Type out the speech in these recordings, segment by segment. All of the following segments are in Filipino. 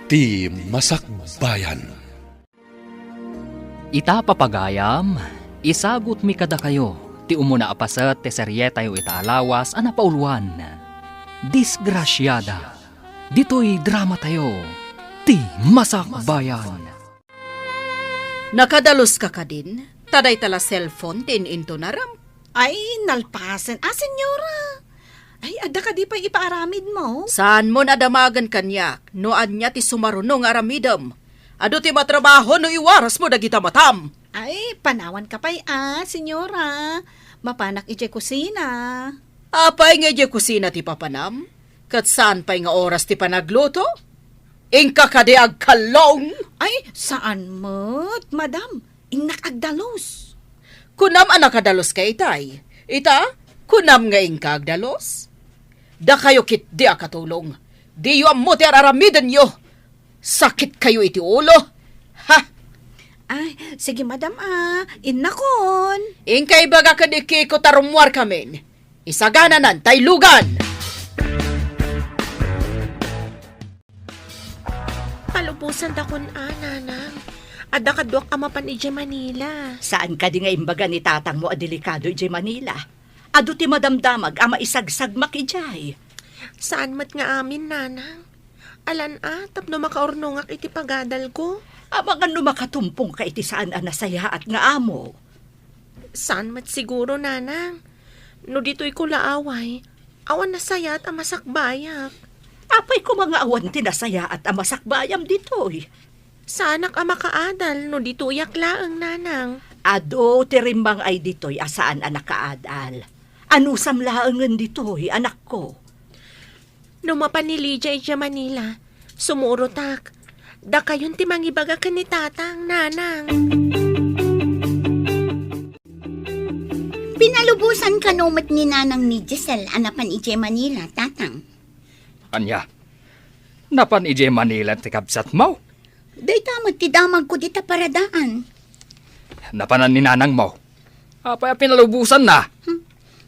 Ti Masakbayan. Ita papagayam, isagot mi kada kayo, ti umuna apasat ti seryeta yu itaalawas ana pauluan. Disgrasyada, dito'y drama tayo, ti Masakbayan. Nakadalos ka din? Taday tala cellphone tin into naram. Ay, nalpasan. Senyora. Ay, ada ka di pa ipaaramid mo? Saan mo nadamagan kanyak? Noan niya ti sumarunong aramidam. Ado ti matrabaho no iwaras mo dagita matam. Ay, panawan ka pa'y senyora. Mapanak ije kusina. Apay nga ije kusina ti papanam? Kat saan pa'y nga oras ti panagluto? Ingka kadi agkalong? Ay, saan mo't, madam? Ingnak agdalos. Kunam anak kadalos ka itay. Ita, kunam nga ingka agdalos? Da kayo kit di akatulong. Di yu amuti araramidan yo. Sakit kayo iti ulo. Ha? Ay, sige madam inakon. Ingkay baga kadiki ko tarumwar kamin. Isagananan tay lugan. Palubusan dakon nanang. Ada kadwak amapan ije Manila. Saan ka di nga imbaga ni tatang mo delikado ije Manila? Ado ti madamdamag ama isagsagmak ijay. Saan mat nga amin nanang? Alan tapno makaurnongak iti pagadal ko. Ama nga makatumpong ka iti saan anasaya at nga amo. Saan mat siguro nanang? No dito'y kulaaway, awan nasaya at amasakbayak. Apay ko mga awan tinasaya at amasakbayam dito'y. Saanak amakaadal no dito yaklaang nanang. Ado tirimbang ay dito'y asaan anak kaadal. Anusam laangan dito'y anak ko. No mapanilija ija Manila, sumurotak. Da kayon ti mangibaga ka ni tatang nanang. Pinalubusan ka numat ni nanang ni Giselle anapan ije Manila, tatang. Anya, napan ije Manila ti kabsat mo? Day tamad ti damag ko dita paradaan. Napanan ni nanang mo. Apay pinalubusan na.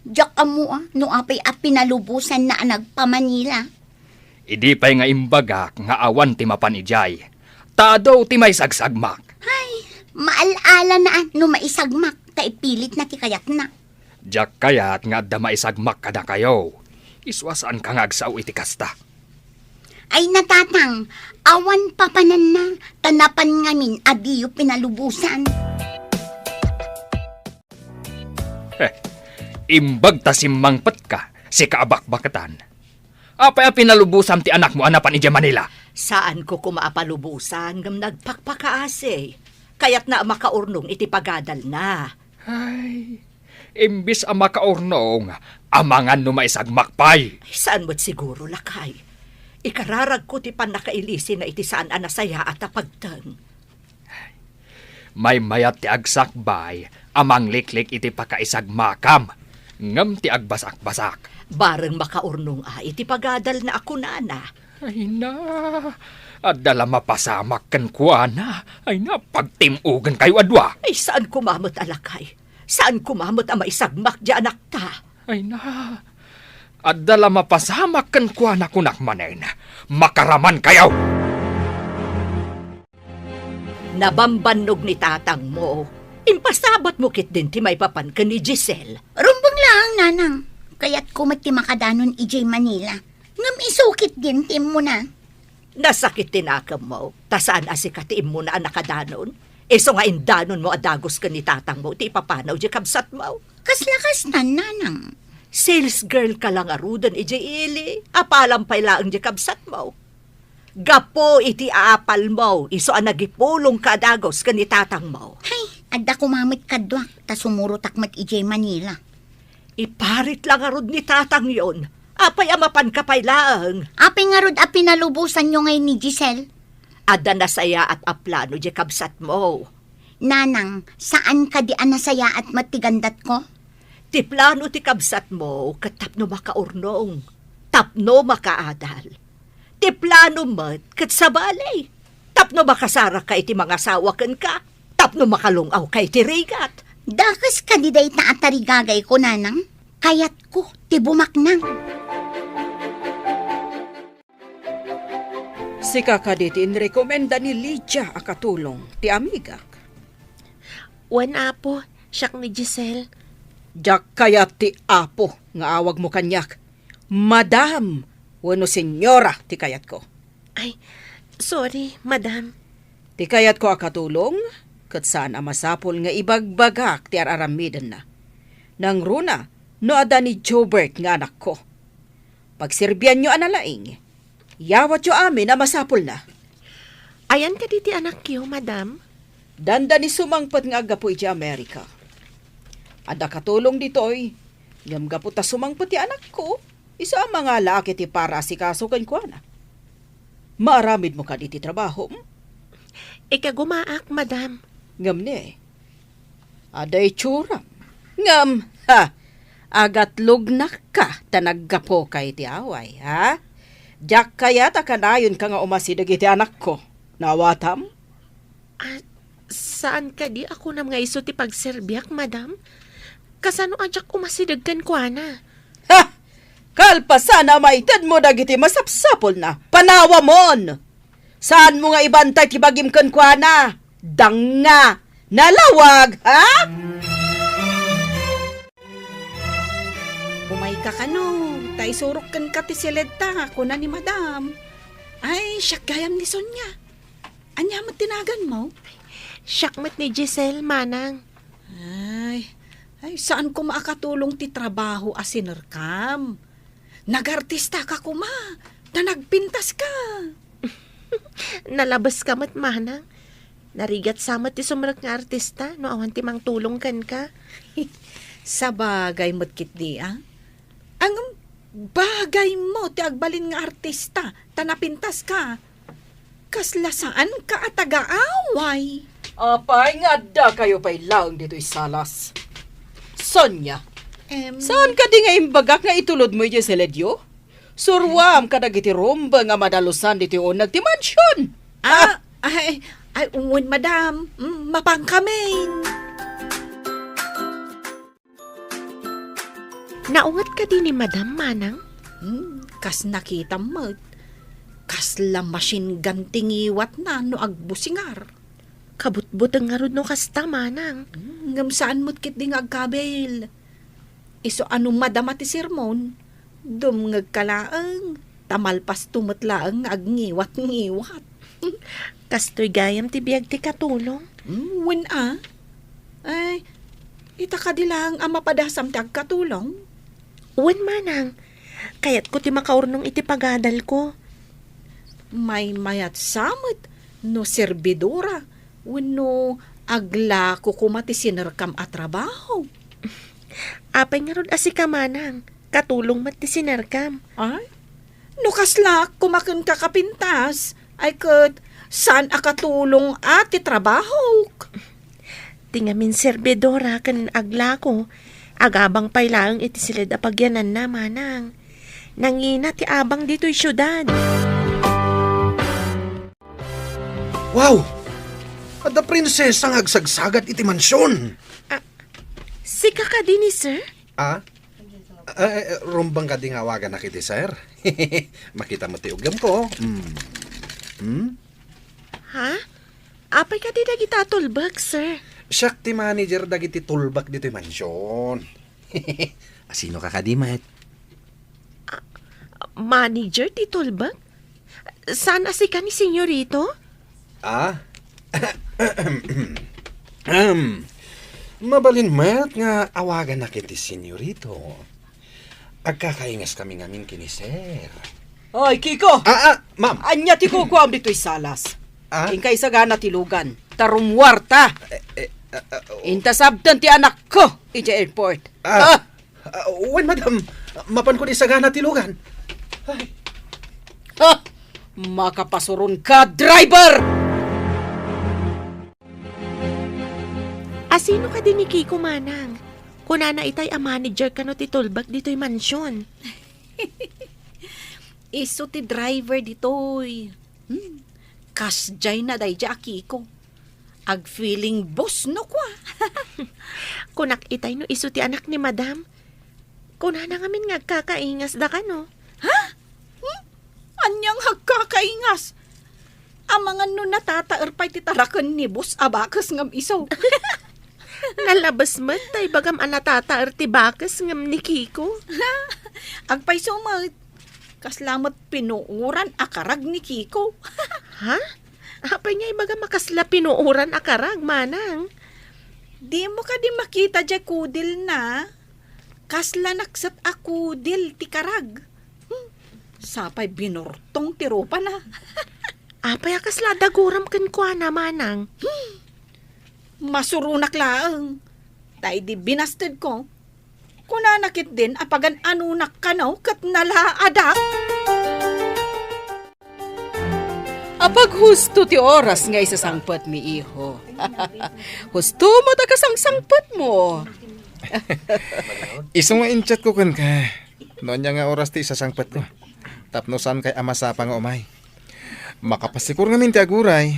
Diyak amo no apay pinalubusan na nagpa Manila. Idi pa'y nga imbagak nga awan ti mapan ijay. Tadaw ti may sagsagmak. Ay, maalala na no maisagmak, taipilit na ti kayak na. Diyak kayat nga adda maisagmak kada kayo. Iswasan ka nga agsaw iti kasta. Ay natatang, awan papanan na, tanapan ngamin adiyo pinalubusan. Imbag ta simmangpat ka, si kaabak-bakatan. Apay pinalubusan ti anak mo anapan ije Manila. Saan ko kumaapalubusan ngam nagpakpakaase. Kaya't na makaurnong iti pagadal na. Ay, imbis ang makaurnong, amangan no maisagmakpay. Saan mo't siguro lakay? Ikararag ko ti panakailisi na iti saan anasaya at apagtang. May mayat ti agsakbay, amang liklik iti pakaisagmakam. Ngam ti agbasak-basak. Bareng makaurnong iti pagadal na ako nana. Ay na, adala mapasamak kan kuana. Ay na, pagtimugan kayo adwa. Ay saan kumamot alakay? Saan kumamot ang maisagmak di anak ta? Ay na, adala mapasamak kan kuana kunak manen. Makaraman kayo! Nabambanog ni tatang mo. Impasabot mo kit din ti may papan ka ni Giselle. Rumbang lang, nanang. Kaya't kumati makadanon ije Manila. Ngam isukit din tim mo na. Nasakit tinakam mo. Tasaan asikatiin mo na nakadanon? Eso nga indanon mo adagos ka ni tatang mo. Ti papanaw di kabsat mo. Kaslakas na, nanang. Sales girl ka lang arudan ije ili. Apalampay laang di kabsat mo. Gapo iti aapal mo. Iso ang nagipulong ka adagos ka ni tatang mo. Hay, adda kumamit kadwak, ta sumurutak mat ije Manila. Iparit lang arud ni tatang yon. Apay amapan kapay laang. Apay nga rod pinalubusan nyo ngayon ni Giselle. Ada nasaya at aplano di kabsat mo. Nanang, saan ka di anasaya at matigandat ko? Ti plano ti kabsat mo, katapno makaurnong. Tapno makaadal. Ti plano mat, kat sa balay. Tapno makasara ka iti mga sawakan ka. Tapno makalungaw kay ti rigat. Dakas kandiday na atarigagay ko, nanang. Kayat ko, ti bumaknang. Si kakaditin rekomenda ni Lydia akatulong ti amigak. Wan apo, siyak ni Giselle. Jak kaya ti apo nga awag mo kanyak. Madam, wano senyora ti kayat ko. Ay, sorry, madam. Ti kayat ko akatulong, kat saan masapol nga ibagbagak ti araramidan na. Nang runa, no ada ni Jobert nga anak ko. Pagsirbyan nyo analaing, yawat yo amin na masapol na. Ayan ka diti anak kiyo, madam. Danda ni sumangpat nga agapo iti Amerika. Ada katulong ditoy, ngam gapo ta sumangpat ti anak ko, isa ang mga laki ti para si kasukan ko na. Maaramid mo ka diti trabaho, Ikagumaak, madam. ngam ne. Aday tsuram, ngam, ha, agat lugnak ka tanaggapo kay ti away, ha? Diyak kaya ta kanayon ka nga umasidag iti anak ko. Nawatam? Saan ka di ako nam nga iso ti pagserbiak, madam? Kasano ajak umasidagkan ko, ana? Ha! Kalpasan na maitad mo dagiti masapsapol na. Panawa mon! Saan mo nga ibantay ti bagim kan kwa na? Danga! Nalawag, ha? Umay ka kano, tay surok kan ka ti sileta, kuna ni madam. Ay, siya gayam ni Sonya. Anya mo tinagan mo? Siyak ni Giselle, manang. Ay, saan ko maakatulong ti trabaho asinerkam? Nagartista ka kuma, na nagpintas ka. Nalabas ka mat, manang. Narigat samat ti sumrak nga artista, no awan ti mang tulong kan ka. Sa bagay mo't kit di, ah? Ang bagay mo, ti agbalin nga artista, tanapintas ka. Kasla saan ka at taga-away? Apay nga da kayo pa'y lang dito isalas. Sonya, saan ka di nga imbagak nga itulod mo yung seledyo? Surwam ka dagiti rumba nga madalusan dito yung unag ti mansyon. Ay, uwan, madam. Mapang kami. Naungat ka din ni madam, manang? Kas nakita mo. Kas la machine gun tingiwat na no agbusingar. Kabutbutang nga ron no kasta, manang. Ngam saan mo't kit ding agkabel. Iso anong madama ti sermon, dumngag kalaang, tamalpas tumatlaang agngiwat-ngiwat. Kastoy gayam ti biyag ti katulong. Wen Ay, ita ka dilang ang mapadasam ti agkatulong. Uwan, manang. Kayat ko ti makaurnong iti pagadal ko. May mayat samot, no serbidora, wano agla ko kumati sinerkam at trabaho. Apay nga ron asika, manang. Katulong mat ti sinerkam. Ay, no kasla kumakun kakapintas, ay kat saan akatulong at trabaho. Tingamin serbidora kan agla ko. Agabang pailaang iti silid apagyanan na, manang. Nangina ti abang dito'y syudad. Wow! Ada prinsesa nga agsagsagat iti mansyon. Sika ka din ni sir? Rumbang ka di nga awagan na kiti, sir. Makita mo ti ugam ko. Ha? Apay ka di dagita tulbag, sir? Siyak ti manager dagiti tulbak dito mansyon. Asino ka kadimat? Manager ti tulbag? Saan asika ni senyorito? Mabalin mat nga awagan na kiti senyorito. Agkakaingas kami ngamin kini sir. Ay, Kiko! Ma'am. Anya ti kukuam dito'y salas. Ingkay sa gana tilugan. Tarumwarta. Intasabtan ti anak ko iti airport. Wen, madam. Mapan ko di sagana tilugan. Makapasuron ka, driver! Asino ka din ni Kiko, manang? Kunana itay a manager ka no ti tulbag dito'y mansyon. Iso ti driver ditoy. Kasjay na day ja Kiko. Ag feeling boss no kwa. Kunak itay no iso ti anak ni madam. Kunana ngamin nga kakaingas da ka no. Anyang hagkakaingas. Amangan no natataer pa'y titarakan ni Bus Abakas ngam isaw. Nalabas mat tay bagam anatata ti bakas ngam ni Kiko. Agpay sumat. Kaslamat pinuuran akarag ni Kiko. Ha? Apay niya ibaga makasla pinuuran akarag, manang. Di mo ka di makita dya kudil na. Kasla naksat akudil ti karag. Sapay binortong tiropa na. Apay akasla daguram ken kwa na, manang. Masurunak laang. Tay di binasted ko. Kunanakit din apagan anunak kanaw kat nalaadak. Apag husto ti oras nga isasangpet mi iho. Husto mo ta kasangsangpet mo. Isong nga inchat ko kan ka. Noon niya nga oras ti isasangpat ko. Tapnosan kay amasapa nga umay. Makapasikur nga min ti aguray.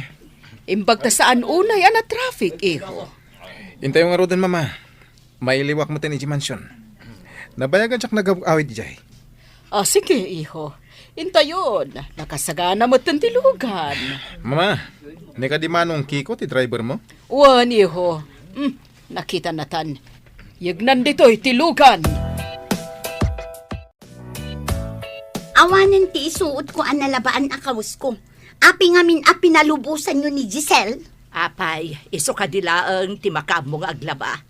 Imbag ta saan unay ana traffic, iho. Intay nga rodan mama. May liwak mo tin mansion. Nabayagan siyak nag-awit jay. Sige, iho. Intayon, nakasagana mo tilugan. Mama, ni ka di manong Kiko ti driver mo? Wan, iho. Nakita natan. Yagnan dito'y tilugan. Awanan ti isuot ko ang nalabaan akaws ko. Api ngamin api nalubusan nyo ni Giselle. Apay, iso kadilaang ti makamo nga aglaba.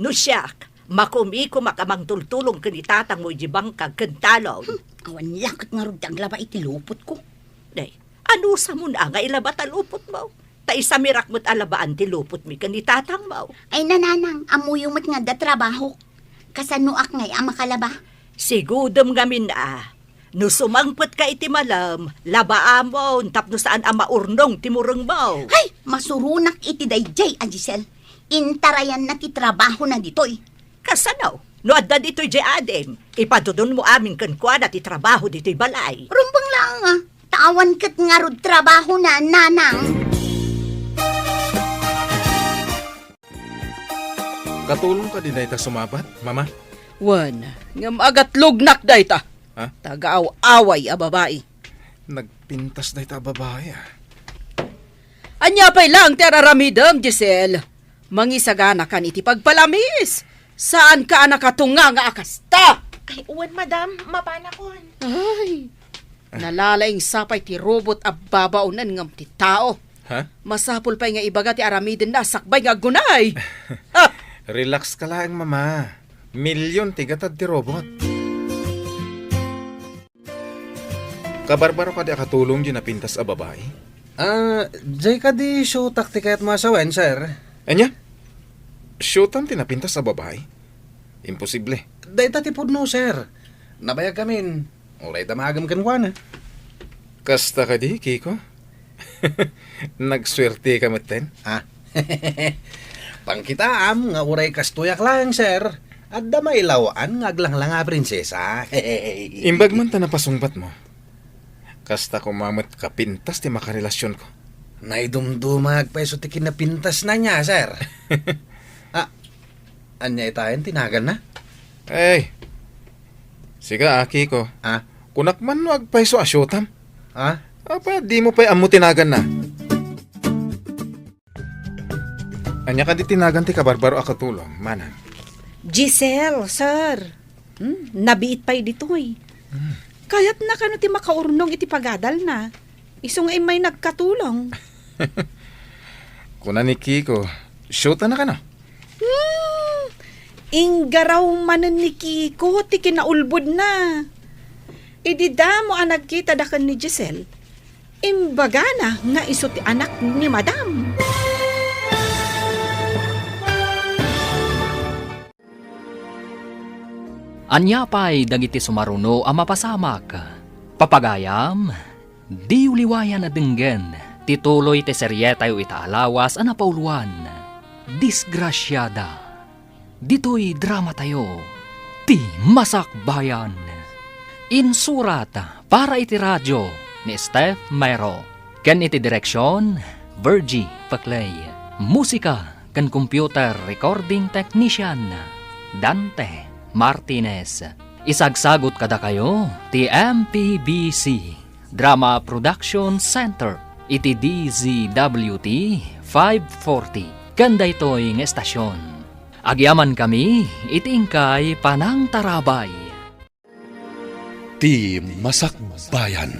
No siyak, makumi ko makamang tultulong kanitatang mo jibang kagkantalon. Awan lakot nga rog aglaba itilupot ko. Day, ano sa mo na nga ilaba talupot mo? Ta isa mirak mo't alabaan ti lupot mi kanitatang mo. Ay nananang, amuyo mat nga da trabaho. Kasanuak ngay ang makalaba. Sigudom gamin na. No sumangpot ka iti malam, labaamon tapno saan ang maurnong timurong mo. Ay, masurunak iti dayjay a Giselle. Intarayan na ti trabaho na ditoy. Kasanaw, no adda dito'y jay adem, ipadudon mo amin kankwan at itrabaho dito'y balay. Rumbang lang ah. Tawan kat nga rod trabaho na nanang. Katulong ka din na ita sumabat, mama? Wan, ngam agat lugnak dayta. Ha? Tagaaw-away a babae. Nagpintas na ita babae ah. Anya pa'y lang teraramidam, Giselle. Mangisagana kan iti pagpalamis. Saan ka nakatunga nga akasta? Ay, uwan, madam, mapana kon. Ay, nalalaing sapay ti robot a babaunan ngam ti tao. Ha? Masapul pa'y nga ibaga ti aramidin na sakbay nga gunay. Ha! Relax ka lang, mama. Milyon tigatad ti robot. Kabarbaro ka di akatulong di napintas a babae? Jay ka di show taktika at masawen, sir. Anya? Showtime tinapintas sa babae? Imposible. Dahil tatipod no, sir. Nabayag kamin. Ulay damagam kanwana. Kasta ka di, Kiko? Nagswerte ka maten? Ha? Pangkitaam nga uray kastuyak lang, sir. At damay lawaan nga aglang-lang nga prinsesa. Imbag man ta napasungbat mo. Kasta kumamat kapintas ti makarelasyon ko. Naidumdumag peso ti kinapintas na niya, sir. Anya itayan, tinagan na? Ay, siga Kiko. Ha? Kunak man no agpaiso a showtime. Ha? Apa, di mo pa'y amo tinagan na. Anya ka di tinagan ti kabarbaro akatulong, mana. Giselle, sir. Nabiit pa'y ditoy. Kaya't na kano ti makaurnong iti pagadal na. Isong ay may nagkatulong. Kuna ni Kiko, showta na ka na. Inggaraw manen ni Kiko, ti kinaulbod na. Idida mo ang nagkita dakan ni Giselle. Imbaga na nga iso ti anak ni Madam. Anya pa'y dagiti sumaruno ang mapasamak. Papagayam, di uliwayan na dinggen. Tituloy ti seryetayo itaalawas ang napauluan. Disgrasyada. Dito'y drama tayo. Ti Masakbayan. Insurat para iti radyo ni Steph Mayro. Ken iti direksyon, Virgie Paclay. Musika ken computer recording technician, Dante Martinez. Isagsagot kada kayo ti MPBC Drama Production Center. iti DZWT 540. Kanda ito'y nga estasyon. Agyaman kami, itingkay panang tarabay. Ti Masakbayan.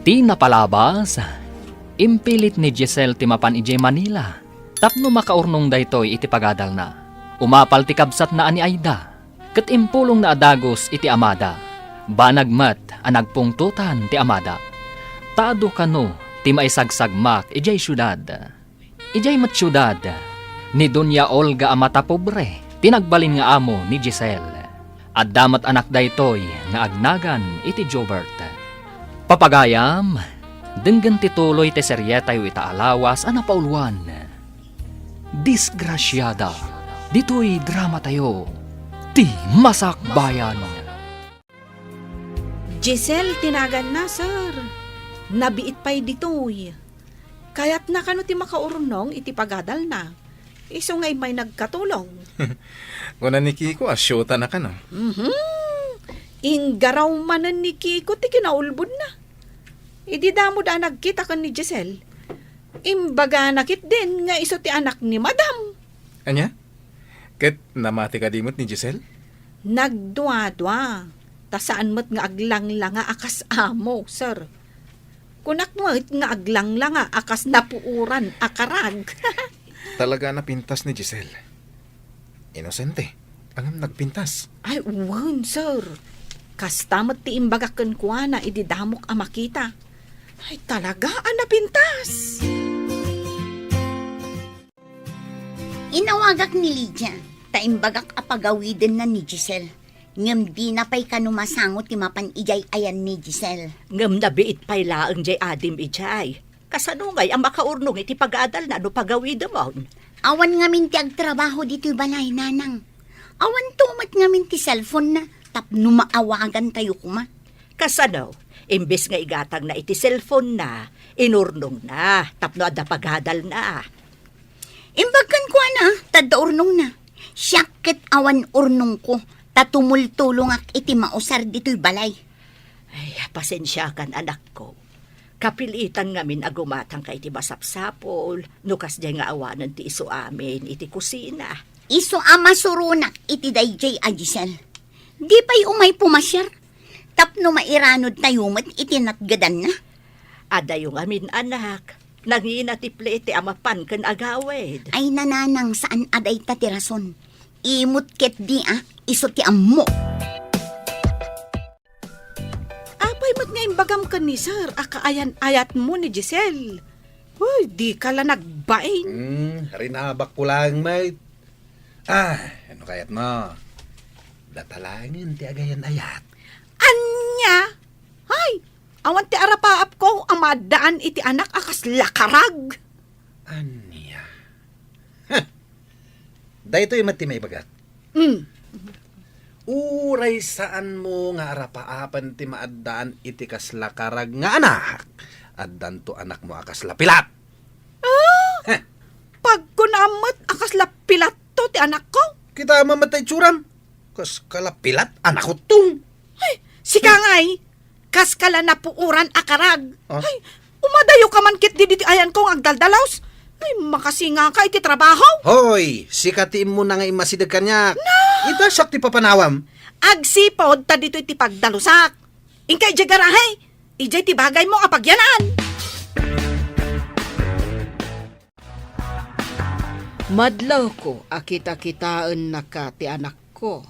Ti napalabas, impilit ni Giselle ti mapan ijay Manila. Tapno makaurnong daytoy iti pagadal na. Umapal ti kabsat na ani Aida. Ket impulong na adagos iti amada. Banagmat ang nagpungtutan ti amada. Taado kano ti maisagsagmak ijay syudad. Ijay mat syudad ni Doña Olga amata pobre. Tinagbalin nga amo ni Giselle. At damat anak daytoy nga agnagan iti Jobert. Papagayam, denggan tituloy ti seryetayo itaalawas a napauluan. Disgrasyada, dito'y drama tayo, ti Masakbayan. Giselle, tinagan na, sir. Nabiit pa'y ditoy. Kaya't na kano ti makaurnong iti pagadal na. Iso nga'y may nagkatulong. Kuna ni Kiko, asyota na ka no? Inggaraw manan ni Kiko ti kinaulbod na. Idi damo da nagkita kan ni Giselle. Imbaga nakit din nga iso ti anak ni Madam. Anya? Ket namati ka dimot ni Giselle? Nagdwa-dwa. Ta saan mo't nga aglang-langa akas amo, sir. Kunak mo't nga aglang-langa akas napuuran akarag. Talaga napintas ni Giselle. Inosente. Ang nagpintas. Ay, uwan, sir. Kastamot ti imbagakan ko na ididamok ang makita. Ay, talaga ang napintas. Inawagak ni Lydia, taimbagak apagawiden na ni Giselle. Ngem di na pa'y kanumasangot ti mapan ijay ayan ni Giselle. Ngam nabiit pa'y laang jay adim ijay. Kasanungay ang makaurnong iti pag-aadal na no pagawid mo. Awan ngamin ti agtrabaho dito'y balay, nanang. Awan tumat ngamin ti cellphone na, tapno maawagan tayo kuma. Kasano, imbes nga igatag na iti cellphone na, inurnong na, tapno ada pag-aadal na. Imbagkan ko na, tada urnong na. Siyakit awan urnong ko, tatumultulong iti mausar dito'y balay. Ay, pasensya kan anak ko. Kapilitan ngamin agumatang ka iti basapsapol, nukas jay nga awanan ti iso amin iti kusina. Iso ama surunak iti dayjay a Giselle. Di pa'y umay pumasyar. Tapno mairanod tayo mat iti natgadan na. Ada yung amin anak, nangina ti plete amapan kan agawid. Ay nananang saan aday tatirason. Imut ket di iso ti ammo. Apay mo't nga imbagam ka ni sir, akaayan-ayat mo ni Giselle. Uy, di ka lang nagbaing. Rinabak ko lang, mate. Ano kayat mo? Datalangin ti agayan ayat. Anya? Hay, awan ti arapaap ko, ang madaan iti anak akas lakarag. Anya? Dahito yung mati may bagat. Uray saan mo nga arapaapan ti maaddaan iti kaslakarag nga anak. Addan to anak mo akas lapilat. Pag kunamot akas lapilat to ti anak ko. Kita mamatay tsuram. Kas kalapilat anak ko tung. Ay, sika nga'y, kas kala napuuran akarag. Ah? Ay, umadayo ka man kit di ayan kong agdaldalaws. Ay, makasinga ka iti trabaho. Hoy, sikatiin mo na nga imasidag kanya. Ita siyak ti papanawam. Agsipod ta dito iti pagdalusak. Ingkay di garahe, ijay ti bagay mo apagyanan. Madlaw ko, akita-kitaan na ka ti anak ko.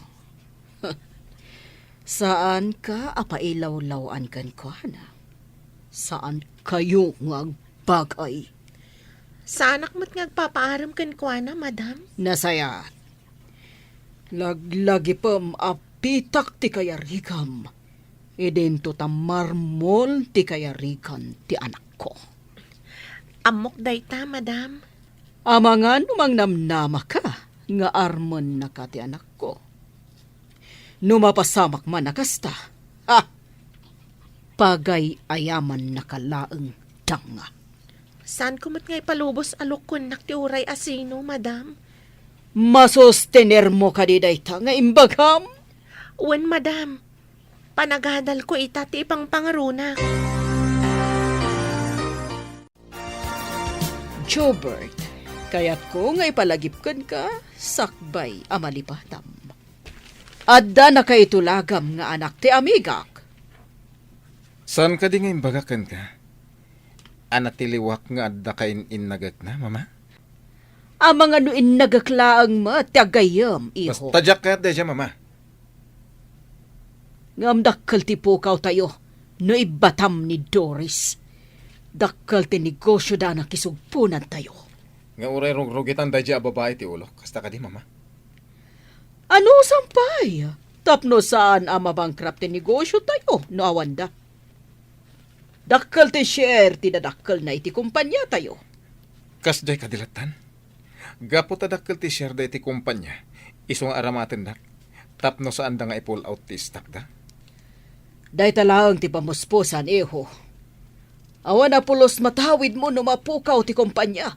Saan ka apailaw-lawan kan ko, na? Saan kayo ng bagay? Sa anak mo't ngagpapaaram kan kwa na, madam? Nasaya. Laglagi pam apitak ti kayarikam. Idento ta marmol ti kayarikan ti anak ko. Amok dayta, madam. Amangan umang namnama ka, nga armon na ka ti anak ko. Numapasamak man nakasta, pagay ayaman nakalaeng tanga. Saan ko mo't nga'y palubos alukon nak ti uray asino, madam? Masustener mo ka di dayta nga imbagam? Uwan, madam. Panagadal ko ita ti ipang pangarunak. Jobert, kaya't ko nga ipalagipkan ka, sakbay amalipatam. Adda na kay tulagam nga anak ti amigak. Saan ka di ngayon bagakan ka? Anak tiliwak nga adda kain innagak na, mama? Amang anuin nagaklaang matagayam, iho. Basta jak ka dyan, mama. Ngam dakkal ti pukaw tayo, no ibatam ni Doris. Dakkal ti negosyo da na kisugpunan tayo. Nga uray rugitan dyan babae ti ulo. Kasta ka di, mama. Ano sampay? Tapno saan ang mabangkrap ti negosyo tayo, no awanda? Dakkal ti share, tinadakkel na iti kumpanya tayo. Kas day kadilatan. Gapo tadakkel ti share day ti kumpanya. Isong aramaten dak. Tapno saan da nga i-pull out ti stock da. Day talaang ti pamuspusan, iho. Awan na pulos matawid mo no mapukaw ti kumpanya.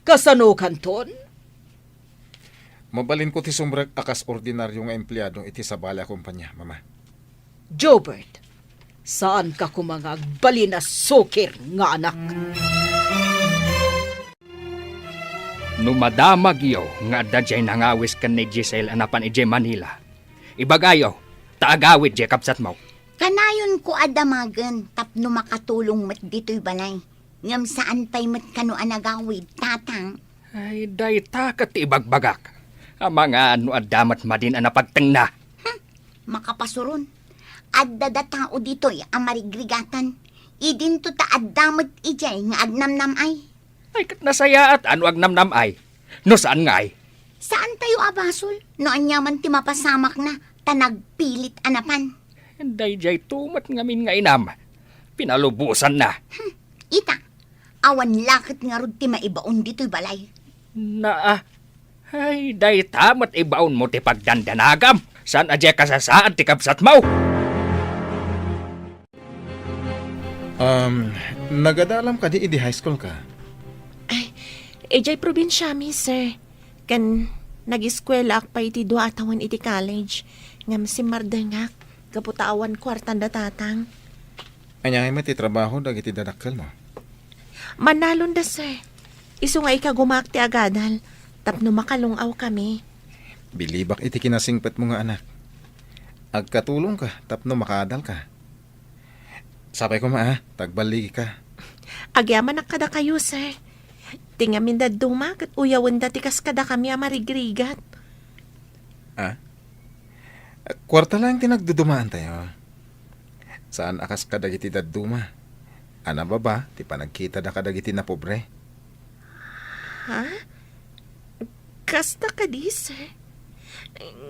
Kasano kanton? Mabalin ko ti sumrag akas ordinaryo nga empleyado iti sa bala kumpanya, mama. Jobert, saan ka kumangag bali na sukir nga anak? Numadamag iyo nga dadyay nangawis kan ni Giselle anapan ije Manila. Ibagayo, taagawid je kapsat mo. Kanayon ko adamagan tapno makatulong mat dito'y balay. Ngam saan pa'y mat kano anagawid, tatang. Ay, day takat ibagbagak. Ang mga ano adamat madin anapagteng na. Makapasuron. Adda da tao dito'y amarigrigatan. Idinto ta addamat ijay nga adnamnam ay. Ay, kat nasaya at ano agnamnam ay. No saan nga ay? Saan tayo abasol? No anyaman ti mapasamak na tanagpilit anapan. Day jay tumat ngamin nga inam. Pinalubusan na. Ita, awan lakit nga rod ti maibaon dito'y balay. Ay, day tamat ibaon mo ti pagdandanagam. Saan adya kasasaan ti kapsat mo? Nagadalam ka di high school ka? Ejay probinsya mi, sir. Kan nag-eskwela ak pa iti dua atawan iti college. Ngam si Mardengak, kaputawan kwartan da tatang. Anyangay mo ti trabaho dagiti dadakkel mo. Manalon da, sir. Isu nga ikagumak ti agadal. Tapno makalungaw kami. Bilibak iti kinasingpet mo nga anak. Agkatulong ka, tapno makadal ka. Sabay ko tagbaligi ka. Agyaman na kada kayo, sir. Tingamin da dumak at uyawan da tikas kada kami amarigrigat. Kwarta lang tinagdudumaan tayo. Saan akas kadagiti daduma? Ana ba, ti panagkita da kadagiti na pobre? Ha? Kasta ka di, sir.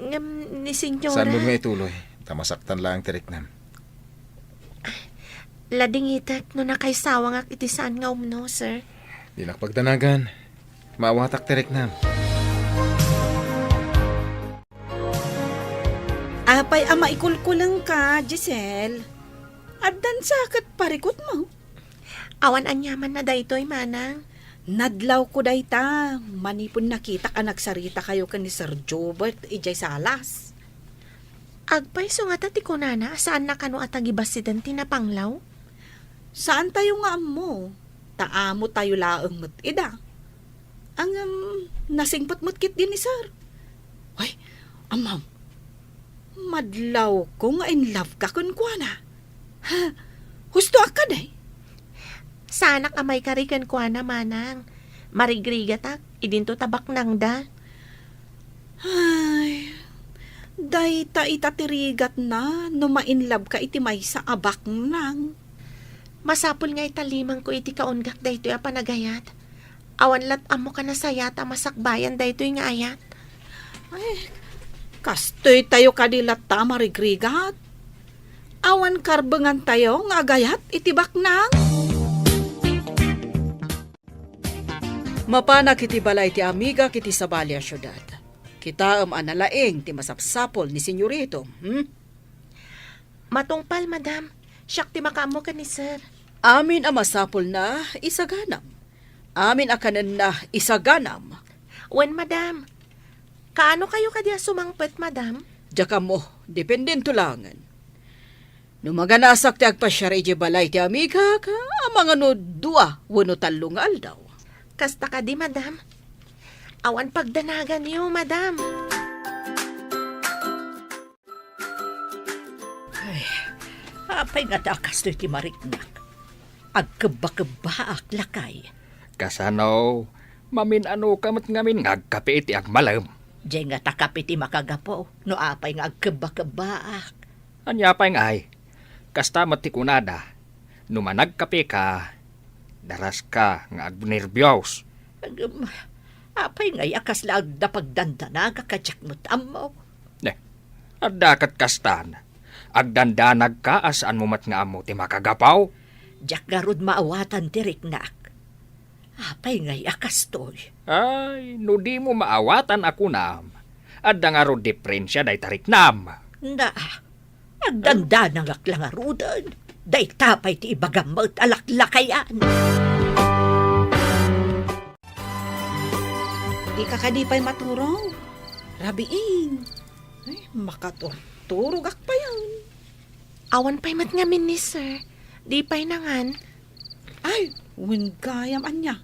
Ngam ni senyora. Saan mo nga ituloy? Tamasaktan lang tiriknam. Lading itak no nakaisawang ak iti saan nga umno, sir. Di nakpagdanagan. Maawatak tiriknam. Apay ama ikulkulang ka, Giselle. Addan sakit parikot mo. Awan anyaman na daytoy manang. Nadlaw ko dayta. Manipon nakita ka nagsarita kayo ka ni Sir Jobert ijay salas. Agpay so nga tati ko nana, saan na kano atagibasidan tinapanglaw? Saan tayo nga mo? Taamo tayo laang mat ida. Ang nasingpot-mot kit din ni Sir. Ay, amam. Madlaw ko nga in love ka kun kwa na. Ha? Husto ka day. Sana kamay karikan ko na manang. Marigrigatak, idinto tabak nang da. Ay, day ta itatirigat na no ma-inlove ka iti may sa abak nang. Masapul nga italimang ko iti kaunggak daytoy a panagayat. Awan lat amo ka na sayat a masakbayan daytoy nga ayat. Ay, kastoy tayo kadilat ta marigrigat. Awan karbengan tayo nga agayat itibak nang. Mapanak iti balay ti amiga kiti sa balya syudad. Kita analaeng ti masapsapol ni senyorito. Matungpal, madam. Siyak ti makamo ka ni sir. Amin ang masapol na isaganam. Amin akanan na isaganam. Wen, madam. Kaano kayo kadya sumangpet, madam? Diyaka mo, dependen tulangan. Numaganasak ti agpasyari iti balay ti amiga ka, ang mga no dua, wano talungal daw. Kasta ka di, madam. Awan pagdanagan niyo, madam. Apay nga dakas to iti mariknak. Agkaba-kaba lakay. Kasano, mamin-ano kamat ngamin ngagkape iti agmalam. Diyan nga takap iti makagapo. No apay nga agkaba-kaba. Anyapay nga ay, kasta matikunada, numanagkape ka, daras ka nga agnervyos. Apay nga yakas lag da pagdandana kakadyak mo tamo. At dakat kastan, agdandanag ka asaan mo mat nga amo ti makagapaw. Diyak garod maawatan ti riknak. Apay nga yakas toy. Ay, no di mo maawatan ako nam. At nga ro diferensya day tariknam. Na, agdanda ng aklangarudan. Day tapay ti ibagamot alaklakayan. Di ka kadipay maturong. Rabiin. Ay, makaturog pa yan. Awan pa'y matngamin ni sir. Di pa'y nangan. Ay, wingayam anya.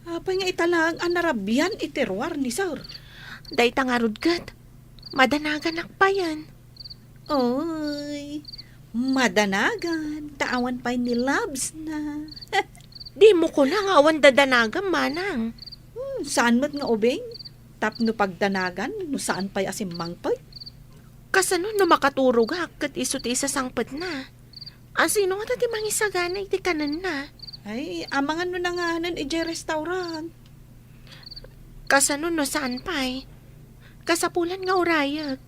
Apay nga italang anarabian iterwar ni sir. Day tangarod kat. Madanagan pa yan. Oy, madanagan. Taawan pa'y ni Labs na. Di mo ko lang awan dadanagan, manang. Saan mo't nga ubing? Tapno pagdanagan, no saan pa'y asimmang pa'y? Kasano no makaturog kat isuti sa sangpet na. Sino nga tati mangisagana iti kanan na. Ay, amangan no nanganan ije restaurant. Kasano no saan pa'y? Kasapulan nga urayag.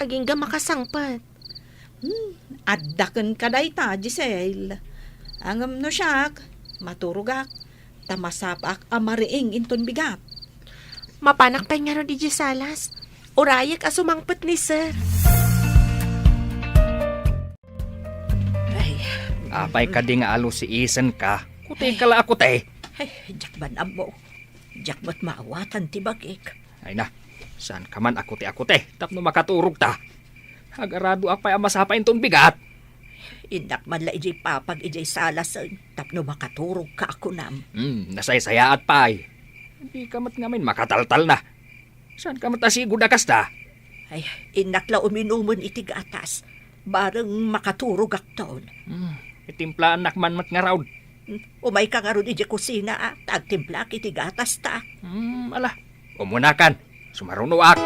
Aging ga makasangpat. Addaken ka day ta, Giselle. Angam no siyak, maturugak. Tamasapak amariing inton bigat. Mapanak tayo nga ro di salas. Urayag asumangpet ni sir. Ay, Apay ka di nga alo si Isen ka. Kuti ka la ako te. ay, diyak banam mo. Diyak mo't maawatan ti bagik. Ay na, saan ka man ako te. Tapno makaturog ta. Agarado apay amasapay inton bigat. Indak man la ijay papag ijay salasan. Tapno makaturog ka ako nam. Nasaysayaat pay. Hindi ka mat ngamin makataltal na. Saan ka matasigo na kasta? Ay, inakla uminumon iti gatas. Bareng makaturog akton. Itimplaan nakman mat nga raud. Umay ka nga ron iti kusina tagtimplak iti gatas ta. Ala, umunakan. Sumarunuak.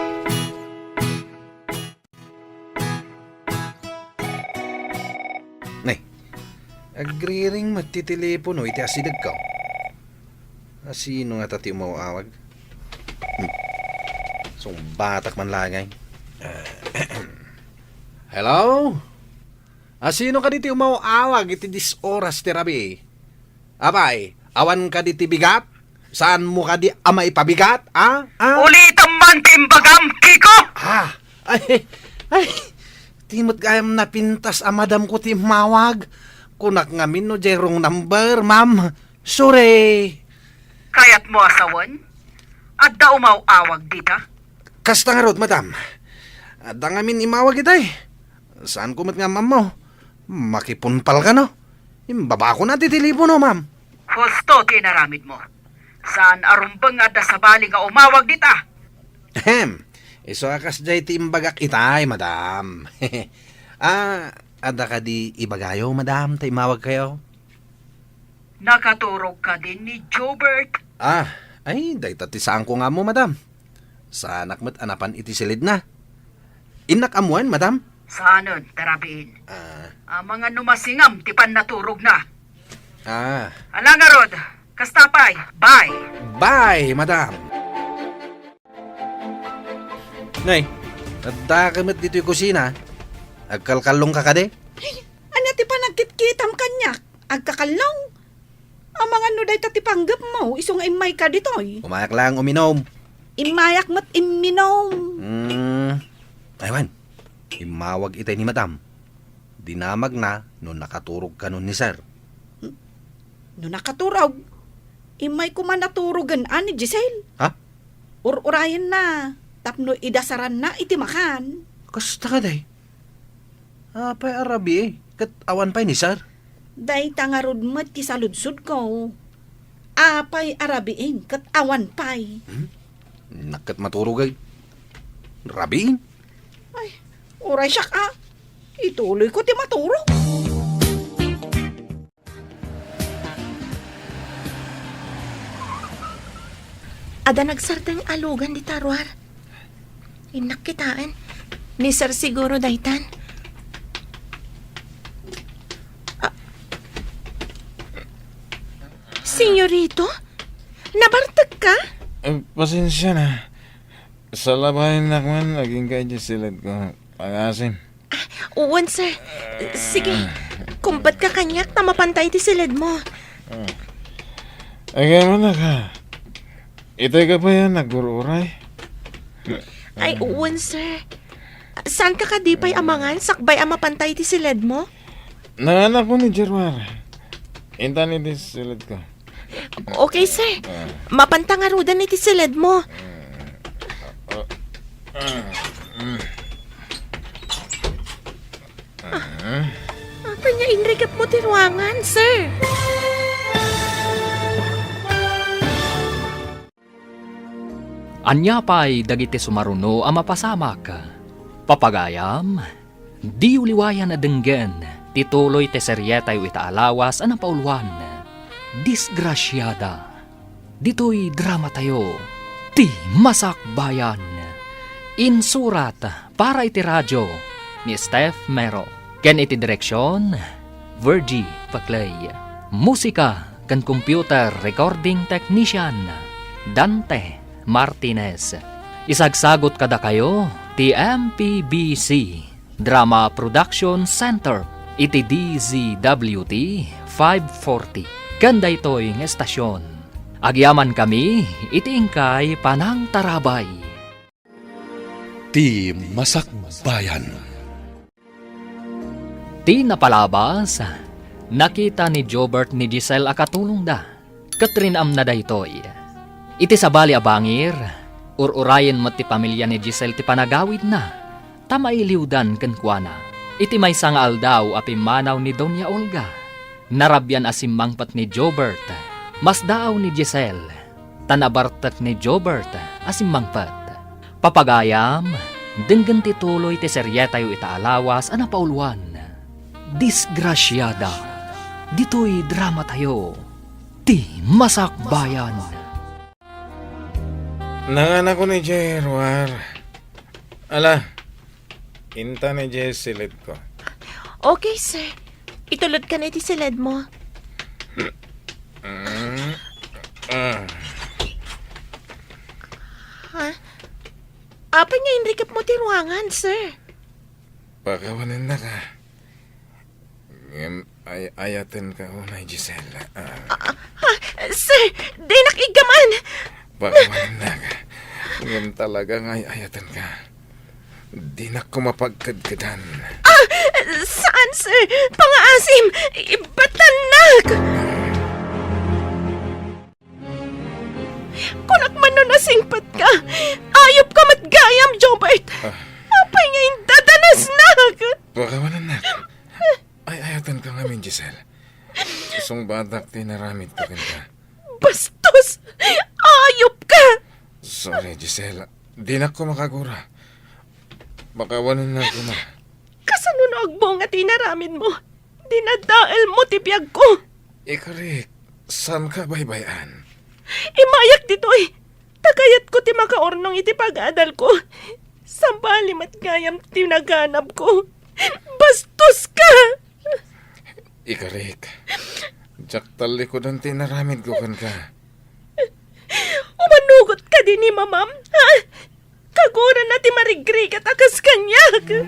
Nay, agriring matitelepono iti asidag ka. Sino nga tati umawawag? Batak man lagay. Hello? Sino ka diti umawawag iti 10 oras ti rabi? Apay, awan ka diti bigat? Saan mo ka di amay pabigat? Ulitan man timbagam, Kiko! Ay, timot gayam na pintas madam ko ti mawag. Kunak ngamin no jerong number, ma'am. Sorry. Kayat mo asawan? At da umawawag dita? Kasta nga rod, madam. Ada ngamin imawag itay. Saan kumat nga, ma'am mo? Makipunpal ka, no? Baba ko na titilipo, no, ma'am? Husto tinaramid mo. Saan arumbang ada sa bali nga umawag dita? Iso akas jay ti imbagak itay, madam. Ada ka di ibagayo, madam, ta imawag kayo? Nakaturog ka din ni Jobert. Ay, dayta ti saan ko nga mo, madam. Sa anak mo't anapan iti silid na. Inak amuan, madam? Saanon, tarabiin. Ang mga numasingam, tipan naturog na. Alang nga rod, kastapay, bye. Bye, madam. Nay, nadda kamit dito yung kusina. Agkalkalong ka kade? Anya ti pa nagkitkitam kanyak? Agkakalong? Ang mga nuday tatipanggap mo, iso nga imay ka ditoy. Umayak lang uminom. Imayak mat iminom. Aywan, imawag itay ni madam. Dinamag na no nakaturog ka nun ni sir. No nakaturog, imay ko man naturogan ani Giselle. Ha? Urayan na, tapno idasaran na itimakan. Kasta ka day? Apay arabi kat awan pa'y ni sir. Day tangarod mat kisaludsud ko. apay arabiing kat awan pay. Nakat maturugay. Rabi? Ay, oray siya ka. Ituloy ko ti maturog. Ada nagsardang alugan di Tarwar. Inak kitaan. Ni Sir siguro daytan. Senyorito? Nabartag ka? Pasensya na. Sa labahin na man, naging kay Giseled ko. Pag-asim. Uwan, sir. Sige. Kumpat ka kanyak na mapantay ti silid mo. Ay, kaya mo na ka. Itay ka pa yan, nagururay. Ay, uwan, sir. Saan ka kadipay amangan? Sakbay ang mapantay ti silid mo? Nanganak ko ni Jerwar. Inta ni Giseled ko. Okay, sir. Mapantangarudan ni ti silid mo. Apa niya inrikap mo ti ruangan, sir? Anya pa'y dagiti sumaruno ang mapasamak. Papagayam, di uliwayan na denggen, tituloy te seryetay wita alawas ang pauluan. Disgrasyada. Dito'y drama tayo, ti masakbayan. Insurat para iti radyo ni Steph Mero. Ken iti direksyon, Virgie Paclay. Musika ken computer recording technician, Dante Martinez. Isagsagot kada kayo ti MPBC Drama Production Center iti DZWT 540. Ganda ito'y ng estasyon. Agyaman kami iti ingkay Panang Tarabay. Ti Masakbayan. Ti napalabas, nakita ni Jobert ni Giselle akatulong da. Katrinam na daytoy. Iti sabali abangir, ururayan mo ti pamilya ni Giselle ti panagawid na. Tamailiwdan kenkwana. Iti may sangal daw apimanaw ni Doña Olga. Narabyan asimmangpat ni Jobert. Mas daaw ni Giselle. Tanabartak ni Jobert asimmangpat. Papagayam, denggan tituloy ti seryetayo itaalawas ana pauluan. Disgrasyada. Dito'y drama tayo. Ti Masakbayan. Nanganak ko ni Jerwar. Ala, inta ni Giseled ko. Okay, sir. Itulod ka na iti silid mo. Ha? Apa niya inrikap mo ti ruangan, sir? Pakawanan na ka. Ayatin ka unay, Giselle. Sir, di nakigaman. Pakawanan na ka. Ngayon talagang ayatin ka. Di na ko mapagkadkadan. Saan, sir? Pangaasim! Ibatanak! Kunak man no nasingpat ka. Ayop ka matgayam, Jobert. Apay nga yung dadanasnak. Pakawanan na ka. Ayatin ka ngamin, Giselle. Isang batak tinaramit ko ka. Bastos! Ayop ka! Sorry, Giselle. Di na ko makagura. Pakawanan na ko na. Kasanunog mo nga tinaramin mo. Dinadaal mo tibiyag ko. Ikarik, saan ka baybayan? Imayak ditoy. Takayat ko ti makaornong iti pag-adal ko. Sambali matgayam ti naganap ko. Bastos ka! Ikarik, jaktali ko ng tinaramid ko kan ka. Umanugot ka din ni mamam. Ha? Kaguran na ti marigrigat akas kanyak.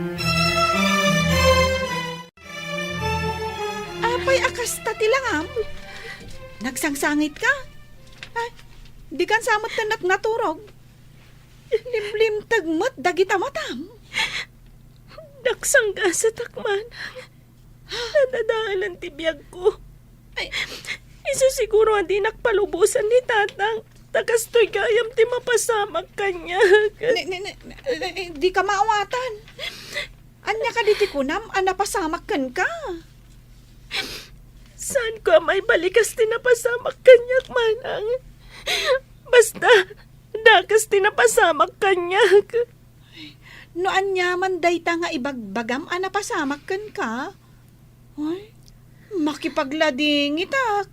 Apay akas tatilangam. Nagsangsangit ka? Ay, di kan samot na naturog. Limlim tagmat dagita matam. Daksangga sa takman. Nadadaalan tibiyag ko. Ay, Isu siguro hindi nakpalubusan ni tatang. Takastoy gayam ti mapasamag kanya. di ka maawatan. Anya ka diti kunam, anapasamak kan ka. Saan ko may balikas tinapasamak kanyak, manang? Basta, dakas tinapasamak kanyak. Noan yaman dayta nga ibagbagam ana pasamak kan ka. Ay, makipaglading itak.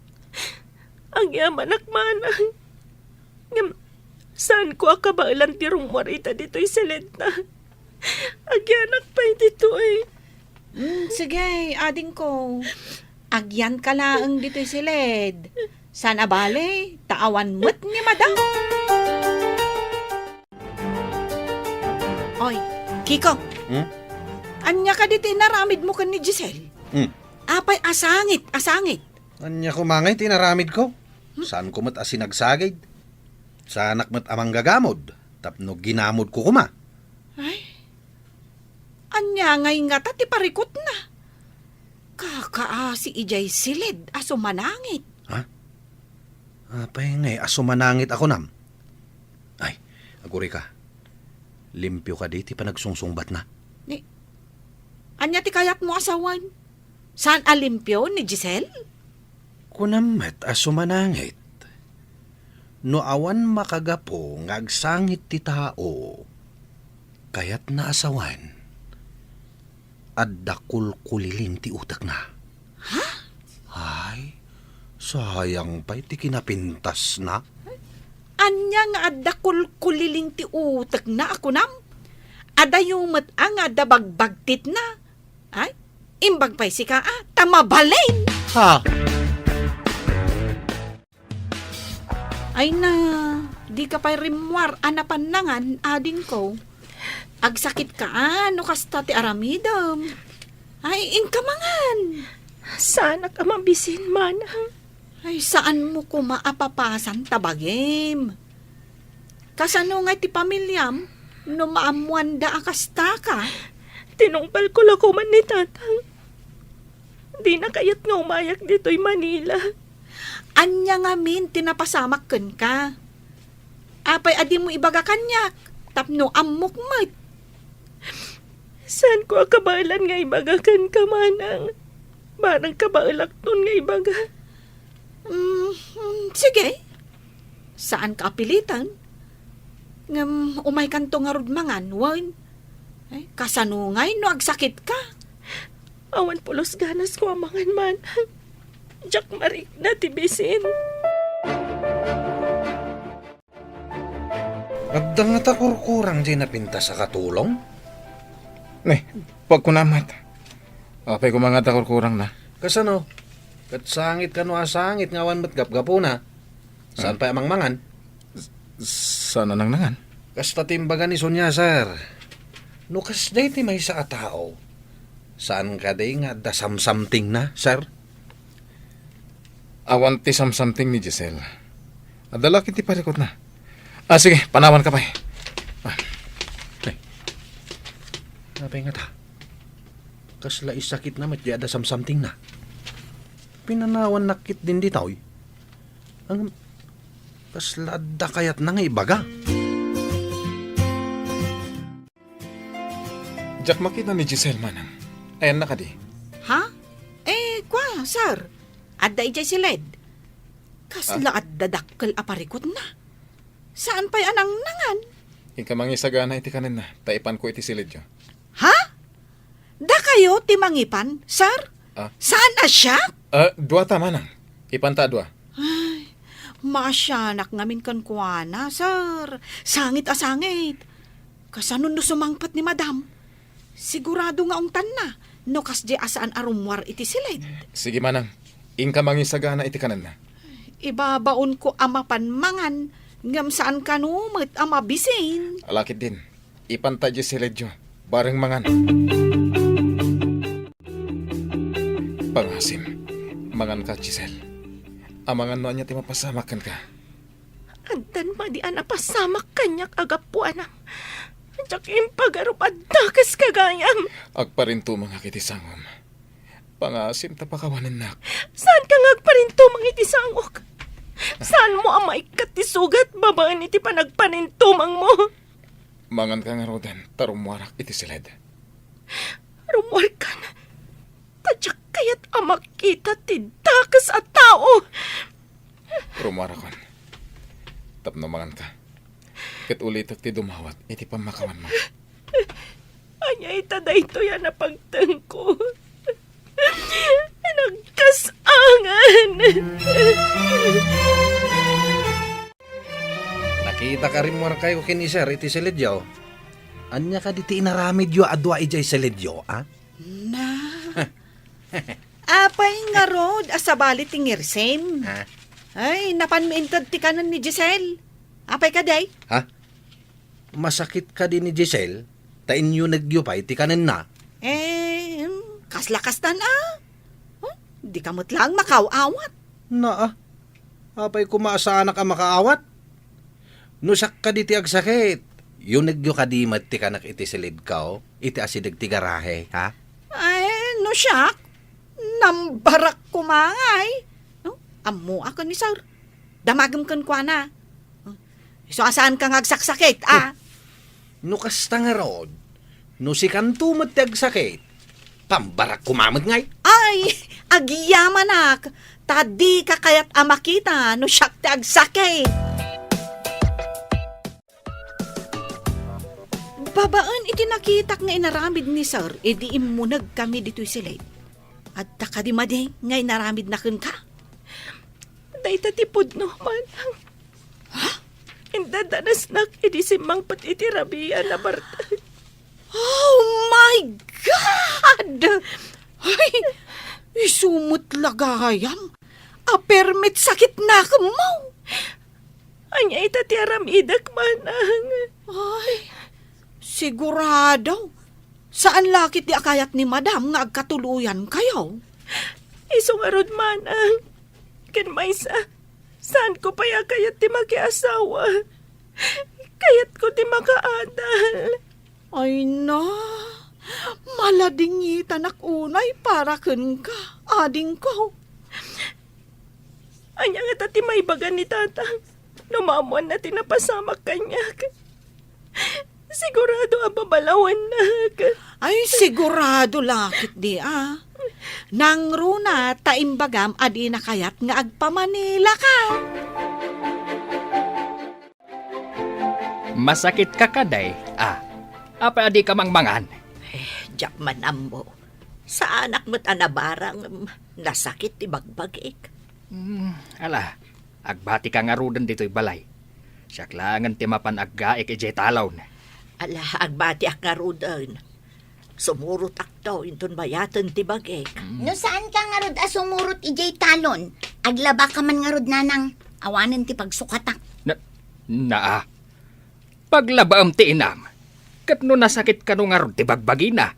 Ang yaman manang. Saan ko akabailan ti rumwarita dito'y silid na? Agyanak pa dito eh. Sige, ading ko. Agyan ka laang dito'y silid. Sana bale, taawan mo't ni madam. Oy, Kiko. Anya ka dito naramid mo kan ni Giselle? Apay asangit. Anya ko mangay, tinaramid ko. Saan ko mat asinagsagid? Sa anak mat amang gagamod. Tapno ginamod ko kuma. Ay, anya ngay nga ti parikot na. Kakaasi ijay silid, aso manangit. Apay ngay, aso manangit ako nam. Ay, aguri ka. Limpyo ka di, ti pa nagsungsungbat na. Anya ti kayat mo asawan? Saan alimpyo ni Giselle? Kunamet aso manangit. No awan makagapo ngagsangit ti tao, kayat na asawan, addakul kuliling ti utak na. Ha? Ay, sayang pa'y ti kinapintas na. Anya nga adakul kuliling ti utak na ako nam? Adayumat ang adabagbagtit na. Ay, imbag pa'y si ka tamabalain. Ha? Ay na, di ka pa'y rimwar anapanangan ading ko. Agsakit ka ano kasta ti aramidam. Ay, inkamangan. Sana ka mabisin, manang. Ay, saan mo ko maapapasan tabagim? Kasano nga ti pamilyam, no maamuan da akasta ka? Tinungpal ko lang man ni tatang. Di na kayat nga umayak dito'y Manila. Anya nga min, tinapasamak ken ka. Apay adi mo ibaga kanyak, tapno amok mat. Saan ko akabailan nga ibagakan ka, manang? Barang kabailak nun nga ibaga. Sige. Saan ka apilitan? Ngam umay kanto nga rudmangan, wan. Ay, kasanungay no agsakit ka. Awan pulos ganas ko amangan, manang. Jack Marik na tibisin. Agda nga ta kurkurang di napintas sa katulong? Pag kunamat. Apay ko mga takurkurang na. Kasano? Kat sangit ka no asangit ngawan mat gapgapo na. Saan pa amang mangan? Sana nang nangan? Kasta timbagan ni Sonya, sir. No kas day ti may sa atao. Saan ka day nga da samsamting na, sir? Awan ti samsamting ni Giselle. Adala kiti parikot na. Sige, panawan ka pa. Napay nga ta. Kasla isakit na mat da samsamting na. Pinanawan nakit din di taoy. Ang kasla da kayat na nga ibaga. Jack, makita ni Giselle, manang. Ayan na ka di. Ha? Kwa, sir. Adda ijay silid. Kasla adda dakkel aparikot na. Saan pa'y anang nangan? Ika mangisagana iti kanin na. Taipan ko iti silid yo. Ha? Da kayo timangipan, sir? Saan na siya? Dua ta, manang. Ipanta dua. Ay, masyanak ngamin kan kuana, sir. Sangit asangit. Kasanon no sumangpat ni madam. Sigurado nga ungtan na. No kas di asaan arumwar iti silid. Sige, manang. Inka mangisagana iti kanin na. Ibabaon ko amapan mangan. Ngam saan kanumit amabisin. Alakit din. Ipanta di silid yo. Bareng mangan. Pangasim. Mangan ka, Giselle. Amangan no anya ti mapasamakan ka. Andan ma di ana pasamak kanyak agapuan ang. Jack impagarup at dakas kagayam. Agparinto mga kiti sangom. Pangasim tapakawanin nak. Saan ka ngagparinto mga itisangok? Saan mo ang maikat ti sugat babaan iti panagpanintumang mo? Mangan ka nga rodan, tarumwarak iti silid. Rumwar ka na. Tadyak kayat amak kita ti dak. kas at tao. Rumara kon. Tapno mangan ka. Ket ulit ti dumawat, iti pamakawan mo. Anya itaday to yan na pagtangko. Nagkasangan. Nakita ka rin mo kayo kini sir, iti silidyo. Anya ka diti inaramid yo adwa ijay silidyo, ah? Na. Apay nga rod, asabali tingirsem. Ha? Ay, napanmiintad ti kanan ni Giselle. Apay ka day? Ha? Masakit ka din ni Giselle? Ta inyo nagyupay, ti kanan na. Kaslakas na na. Di kamot lang makaawat. Na, apay kumaasana ka makaawat. Nusak ka di ti agsakit. Yung nagyo ka di mat ti kanak iti silid ka, oh. Iti asidag ti garahe, ha? Ay, no siyak. Nambarak kumangay. No? Amo ako ni Sir. Damagam kan kwa na. So, asaan ka ngagsaksakit, ah? No kasta nga rod. No si kanto mat ti agsakit. Pambarak kumamad ngay. Ay, agiyamanak. Tadi ka kayat amakita. No siyak ti agsakit. Babaan iti nakitak nga inaramid ni Sir, edi imunag kami dito'y silid. At takadimadi nga inaramid na kun ka. Day tatipod no, manang. Ha? Indadanas nak, edi simang pat itirabiya na barta. Oh my God! Ay, isumot lagayam. A permit sakit na mo. Anya itatiaram idak, manang. Ay, sigurado. Saan lakit di akayat ni Madam nga agkatuluyan kayo? Isungarod, manang. Kan maysa, saan ko pa kayat ti makiasawa? Kayat ko ti makaadal. Ay na, maladingitan ak unay para kun ka, ading ko. Anya nga tati may bagan ni tatang. Numamuan na tinapasamak kanya. Sigurado ang babalawan na. Ay, sigurado lakit di ah. Nang runa, taimbagam adi na kayat nga agpamanila ka. Masakit ka kaday, ah. Apa adi ka mangmangan? Diyak man amo. Sa anak mo't anabarang nasakit ti bagbagik. Ala, agbati ka nga rudan dito'y balay. Siyaklangan timapan aggaik ijay talaw na. Ala, agbati ak nga rudan. Sumurot ak to, inton bayatan ti bagik. No saan ka nga rod asumurot ijay talon? Aglaba ka man nga rod nanang awanan ti pagsukatak. Naa. Paglabaam ti inam. Kat no nasakit ka no nga rod ti bagbagi na.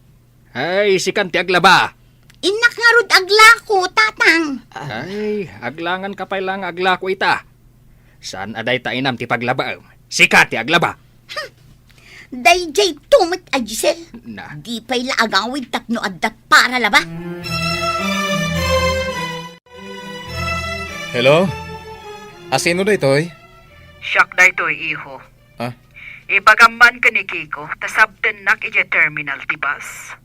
Ay, sikan ti aglaba. Inak nga rod aglako, tatang. Ay, aglangan ka pa lang aglako ita. Saan aday ta inam ti paglabaam? Sikat ti aglaba. Dayjay tumit a Giselle. Na. Di pa'y laagawid tapno adda para laba. Hello? Asino da ito'y? Siyak na ito, iho. Ah? Ipagamban ka ni Kiko, tasabdan nak ije terminal ti bus.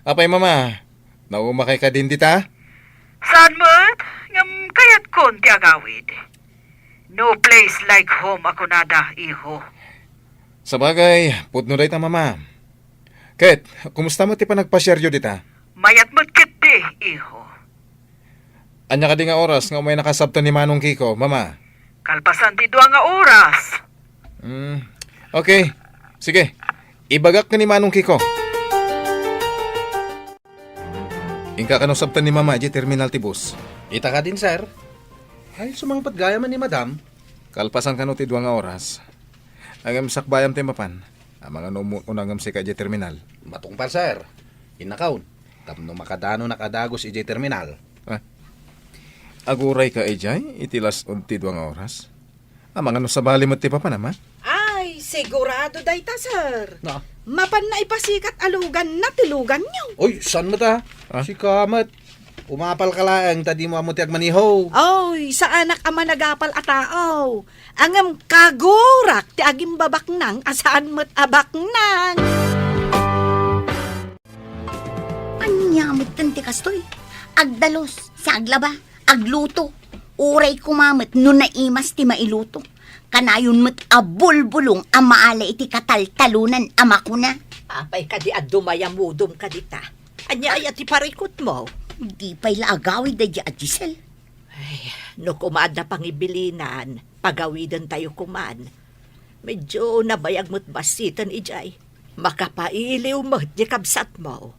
Apay mama, naumakay ka din dita? Saan mo? Ngam kayat kon ti agawid. No place like home ako nada, iho. Sabagay, pudno da ita mama. Ket, kumusta mo ti pa nagpasyeryo dita? Mayat mo't kit di, iho. Anya ka di nga oras nga may nakasabta ni Manong Kiko, mama. Kalpasan ti dua nga oras. Okay, sige. Ibagak ka ni Manong Kiko. Ingka ka nung sabta ni mama di terminal ti bus. Ita ka din, sir. Ay, sumangpat gaya man ni Madam. Kalpasan ka no ti dua nga oras. Agam sakbayam ti mapan. Ang mga unangam si ka di terminal. Matungpal, sir. Inakaon. Tapno makadano nakadagos ijay terminal. Aguray ka ijay, itilas ti dua nga oras. Ang mga no sabali mo ti papa naman. Ay, sigurado dayta, Sir. Na. Mapan na ipasikat alugan na tilugan nyo. Oy, saan mo ta? Ah? Si Kamat. Umapal ka lang, tadi mo amo ti agmaniho. Oy, sa anak ama nagapal atao. Angam kagurak ti agim babak nang asaan mo't abak nang. Anyamot kan ti kastoy. agdalos, sa aglaba, agluto. Uray kumamit no naimas ti mailuto. Kanayon met abulbulong ang maala iti kataltalunan ama ko na. Apay ka di adumayamudum ka dita. Anya ay ati parikot mo. Di pa'y laagawid da di Giselle. Ay, no kumaan na pangibilinan, pagawidan tayo kuman. Medyo nabayag mo't basitan ijay. Makapailiw mo di kabsat mo.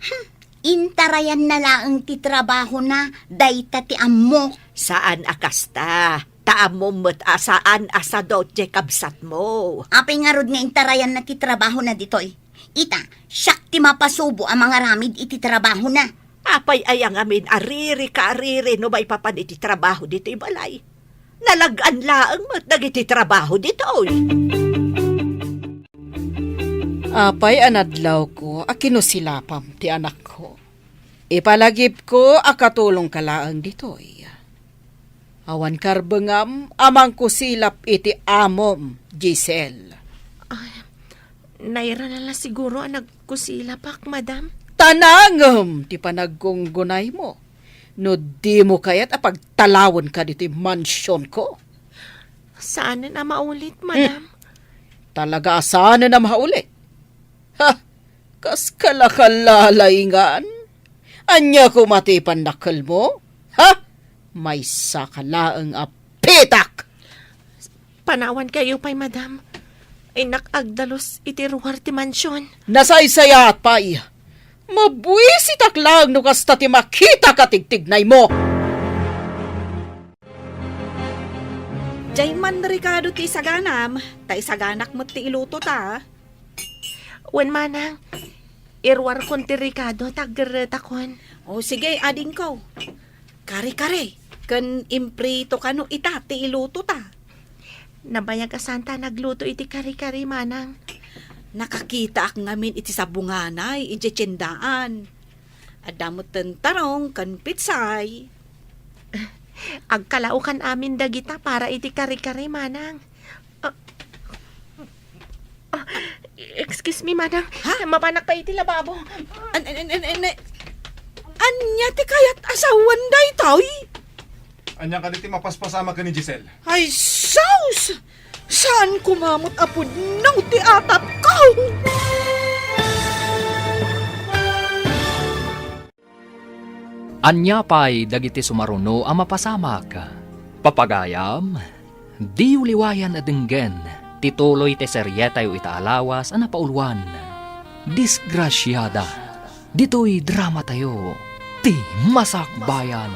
Intarayan na laang ti trabaho na, dayta ti ammo. Saan akasta? Taam mo mo't asaan asado di kabsat mo. Apay nga rod nga intarayan na ti trabaho na ditoy. Ita, siyak ti mapasubo ang mga ramid iti trabaho na. Apay ayang amin ariri ka ariri no may papan iti trabaho dito ibalay. Nalagaan laang mo't nagiti trabaho dito. Apay anadlaw ko, akinusilapam ti anak ko. Ipalagip ko akatulong kalaang ditoy. Awan karbengam, amang kusilap iti amom, Giselle. Naira na lang siguro ang nagkusilapak, madam. Tanangam, ti panagkunggunay mo. No di mo kaya't apagtalawon ka dito mansyon ko. Saan na maulit, madam? Talaga sana na maulit. Ha, kas kalakalalay-ngan. Anya kumatipan nakal mo? Ha? May sakalaang apitak. Panawan kayo pa'y, madam. Ay nakagdalos iti ruhar ti mansyon. Nasaysayat pa'y. Mabwisitak lang no kasta ti makita katigtignay mo. Jayman Ricardo ti saganam, ta isaganak mo ti iluto ta. Wen manang, irwar kon ti Ricardo tagretakon. O sige, ading ko. Kare-kare, kan imprito ka no ita ti iluto ta. Nabayag asanta nagluto iti kari-kari manang. Nakakita ak ngamin iti sabunganay, iti tsendaan. Adamot tarong kan pitsay. Agkalaukan amin dagita para iti kari-kari manang. Excuse me, manang. Ha? Mapanak pa iti lababo. Anya ti kayat asawan day toy? Anya ka diti mapaspasama ka ni Giselle. Ay, saus! Saan kumamot apod ng ti atap ko? Anya pa'y dagiti sumaruno ang mapasamak. Papagayam, di uliwayan adenggen, tituloy te seryetayo itaalawas ang napauluan. Disgrasyada, dito'y drama tayo, ti masakbayan.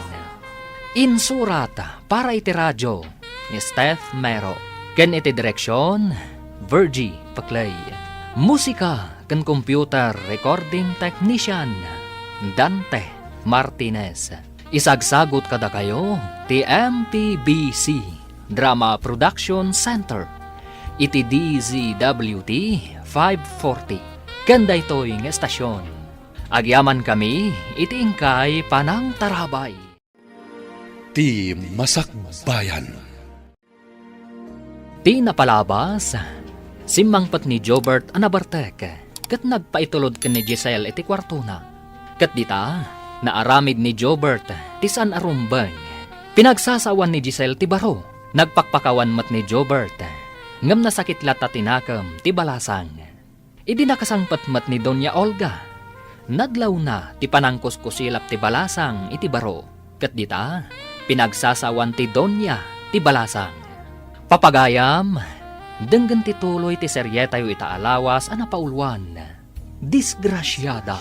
Insurat para iti radyo, ni Steph Mero. Ken iti direksyon, Virgie Paclay. Musika ken computer recording technician, Dante Martinez. Isagsagot kada kayo ti MPBC Drama Production Center. Iti DZWT 540. Kanda ito'y ng estasyon. Agyaman kami, iti ingkay panang tarabay. Ti Masakbayan. Ti napalabas, simangpat ni Jobert anabartek, kat nagpaitulod ken ni Giselle iti kwartuna. Kat dita, naaramid ni Jobert ti san arumbang. Pinagsasawan ni Giselle ti baro, nagpakpakawan mat ni Jobert. Ngam nasakit lata tinakam ti balasang. Idi nakasangpat mat ni Doña Olga. Nadlaw na ti panangkuskusilap ti balasang iti baro. Kat dita, pinagsasawan ti Doña ti balasang. Papagayam, denggan ti tuloy ti seryetayo itaalawas ang napauluan. Disgrasyada,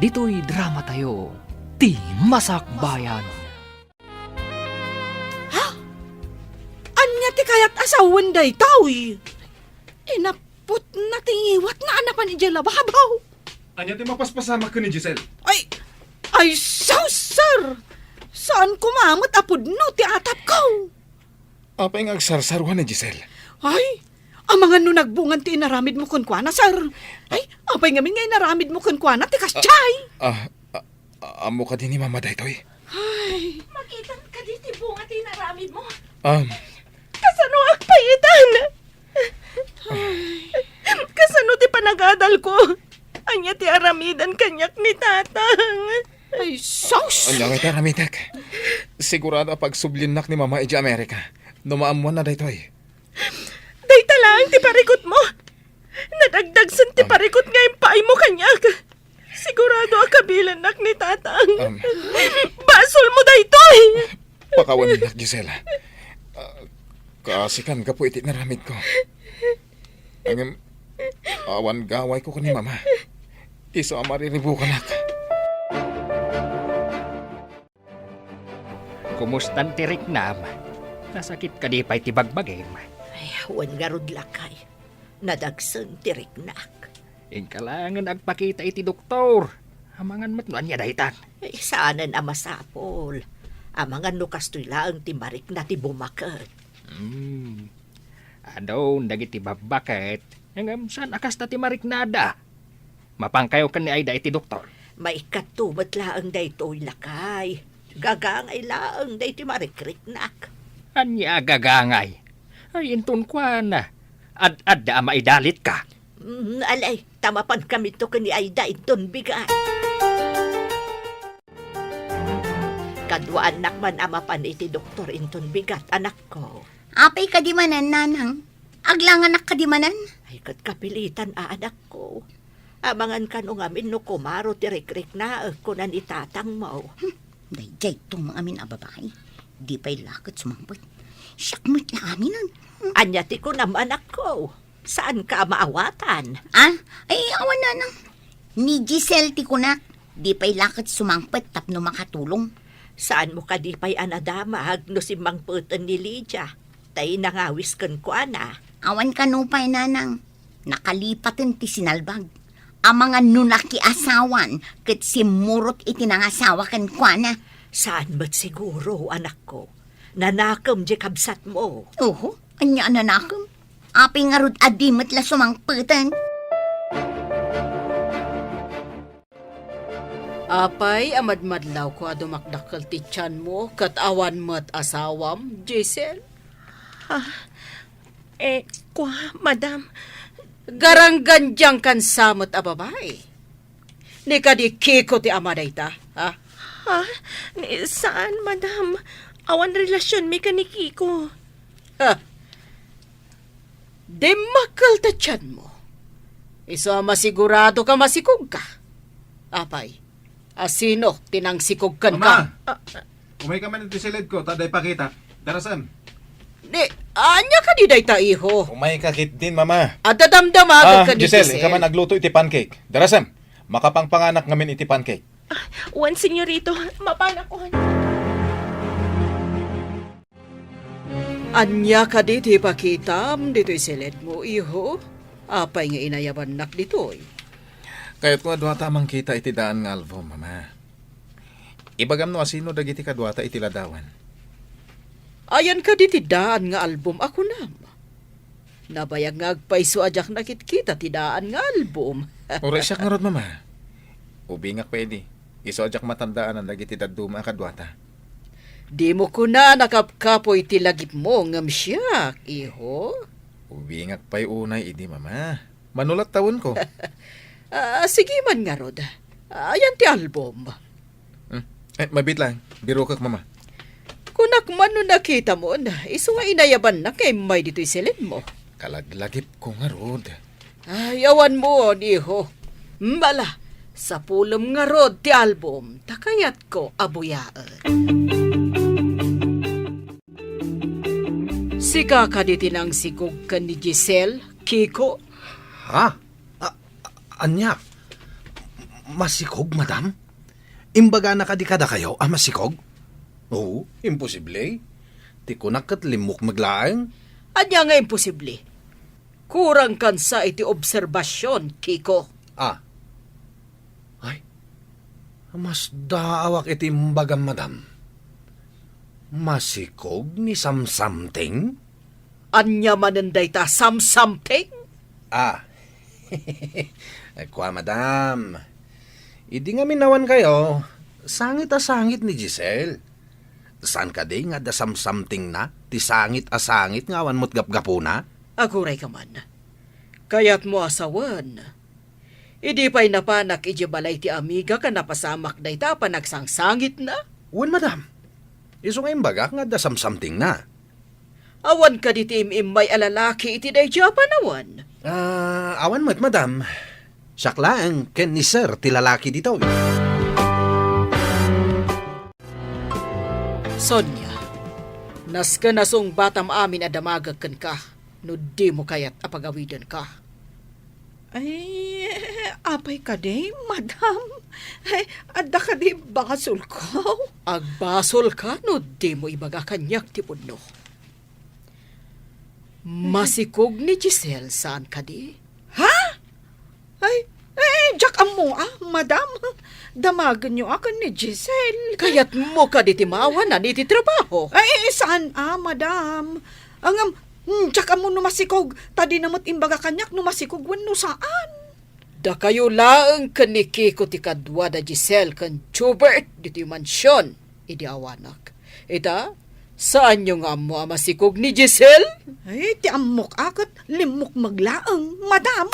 dito'y drama tayo, ti masakbayan. Anya ti kayat asawan day toy? Inapot na tingiwat na anapan ni Jalababaw. Anya ti mapaspasama ka ni Giselle. Ay, saus, sir! Saan kumamot apod no ti atap ko? Apay nga agsarsaruhan ni Giselle. Ay, ang mga no nagbungan ti inaramid mo kun kwa na, sir. Ay, apay nga nga inaramid mo kun kwa na ti kasyay. Amo ka din ni Mama Daytoy. Ay, Makita ka di ti bunga ti naramid mo. Kasano agpayitan? Kasano ti panagadal ko? Anya ti aramidan kanyak ni tatang. Ay, sos! Ano nga taramitek? Sigurado pag sublinak ni Mama iti Amerika. Numaamuan na dito eh. Dayta lang, ti parikot mo. Nadagdag san ti parikot nga yung paay mo kanyag. Sigurado ang kabilan ni tatang. Basol mo daytoy. Pakawan nak, Gisela. Kaasikan ka po iti naramid ko. Ang awan gaway ko ni Mama. Iso ang mariribu ka nak. Kumustan ti Riknam? Nasakit ka di pa'y ti bagbagim. Ay, wan nga rod lakay. Nadagsan tiriknak. Ingkalangan agpakita iti doktor. Amangan matnuan niya dahitan. Ay, saanan ang masapol. Amangan no kastoy lang ti marik na ti bumakat. Adon, dagiti babakit. Hanggang saan akas na ti mariknada? Mapangkayo ka ni Aida iti doktor. May katumat laang daytoy lakay. Gagangay laang dayti marikriknak. Anya gagangay. Ay, intun kwa na. Ad da maidalit ka. Alay, tamapan kami to kani Aida iton bigat. Kadwaan nakman amapan iti doktor inton bigat, anak ko. Apay kadimanan, nanang. Aglangan nak kadimanan. Ay, kat kapilitan anak ko. Amangan ka no ngamin no kumaro tirik-rik na kunan itatang mo. Dayjay itong mga amin ababay. Di pa'y lakot sumangpot. Syakmat na aminan. Anya ti ko naman ako. Saan ka maawatan? Ah, ay awan na nang. Ni Giselle ti kunak. Di pa'y lakot sumangpot tapno makatulong. Saan mo ka di pa'y anadamag no si mangputan ni Lydia? Tay nangawis kan ko ana. Awan ka no pa'y nanang. Nakalipatin ti sinalbag. Ang mga nunaki asawan kat si murot itinangasawa kan kuana. Saan ba't siguro, anak ko? Nanakam di kabsat mo. Oho, anya nanakam. Api nga rod adimat la sumangputan. Apay, amadmadlaw ko adumakdakal ti tiyan mo, kat awan mo't asawam, Giselle. Madam, Garanggandyang kan samot a babae. Ni kadi kiko ti amaday ta, ha? saan, madam? Awan relasyon mi kaniki ko. Ha? Di makal ta tiyan mo. Iso masigurado ka masikog ka. Apay, asino tinangsikog kan ka? Umay ka man iti silid ko, taday pakita. Darasan. Di, anya ka di day ta, iho. Umay ka kit din, Mama. Adadamdamagad ka ni Giselle, ikaw man nagluto iti pancake. Darasan. Makapangpanganak ngamin iti pancake. Wan, senyorito, mapanakuhan. Anya ka di ti pakitam, dito'y silid mo, iho. Apay nga inayaban nak dito'y. Kayat ko adwata mang kita iti daan nga album, Mama. Ibagam no asino dagiti kadwata iti ladawan. Ayan ka di ti daan nga album ako nam. Nabayag nga agpaiso ajak nakit-kita ti daan nga album. Oray siya nga rod, Mama. Ubi nga pwede. Iso ajak matandaan ang dagiti daduma kadwata. Di mo ko na nakapkapoy ti lagip mo ngam siya, iho. Ubi nga pa'y unay, idi, Mama. Manulat tawon ko. Sige man nga rod. Ayan ti album. Mabit lang. Biro kak, Mama. Kunak man no nakita mo na, iso nga inayaban na kay may dito'y silid mo. Kalaglagip ko nga rod. Ayawan mo, iho. Mbala, sa pulom nga rod ti album, takayat ko abuyaan. Sika ka di tinang sigog ka ni Giselle, Kiko? Ha? Anya? Masikog, madam? Imbaga na kadikada kayo, masikog? Oo, imposible. Di ko nakatlimok maglaang. Anya nga imposible. Kurang kan sa iti obserbasyon, Kiko. Ay, mas daawak iti imbagam, madam. Masikog ni samsamting? Anya mananday ta something? Ay, kwa, madam. Idi nga minawan kayo, sangit ni Giselle. Saan ka di nga da samsamting na? Ti sangit nga awan mo't gapgapo na? Aguray ka man. Kaya't mo asawan. Idi pa'y napanak iji balay ti amiga ka napasamak day ta panagsangsangit na. Wen, madam. Iso nga imbaga nga da something na. Awan ka di ti imimbay alalaki iti day Japan awan. Awan mo't, madam. Sakla ang ken ni sir ti lalaki dito. Sonya, nas ka nasong batam amin adamagagkan ka, no di mo kayat apagawidan ka. Ay, apay ka di, madam. Ay, adda ka di basol ko. Agbasol ka, no di mo ibaga kanyak ti punno. Masikog ni Giselle saan ka di? Ay, Jack amo madam. Damagan niyo akan ni Giselle. Kayat mo ka di timawa na di ti trabaho. Ay, saan madam? Jack amo numasikog. Tadi namot imbaga kanyak numasikog wenno saan? Da kayo laeng kaniki ko ti kadwa da Giselle kan Schubert di ti mansyon. Idi awanak. Ita, saan yung amo masikog ni Giselle? Ay, ti amok akat limok maglaang, madam.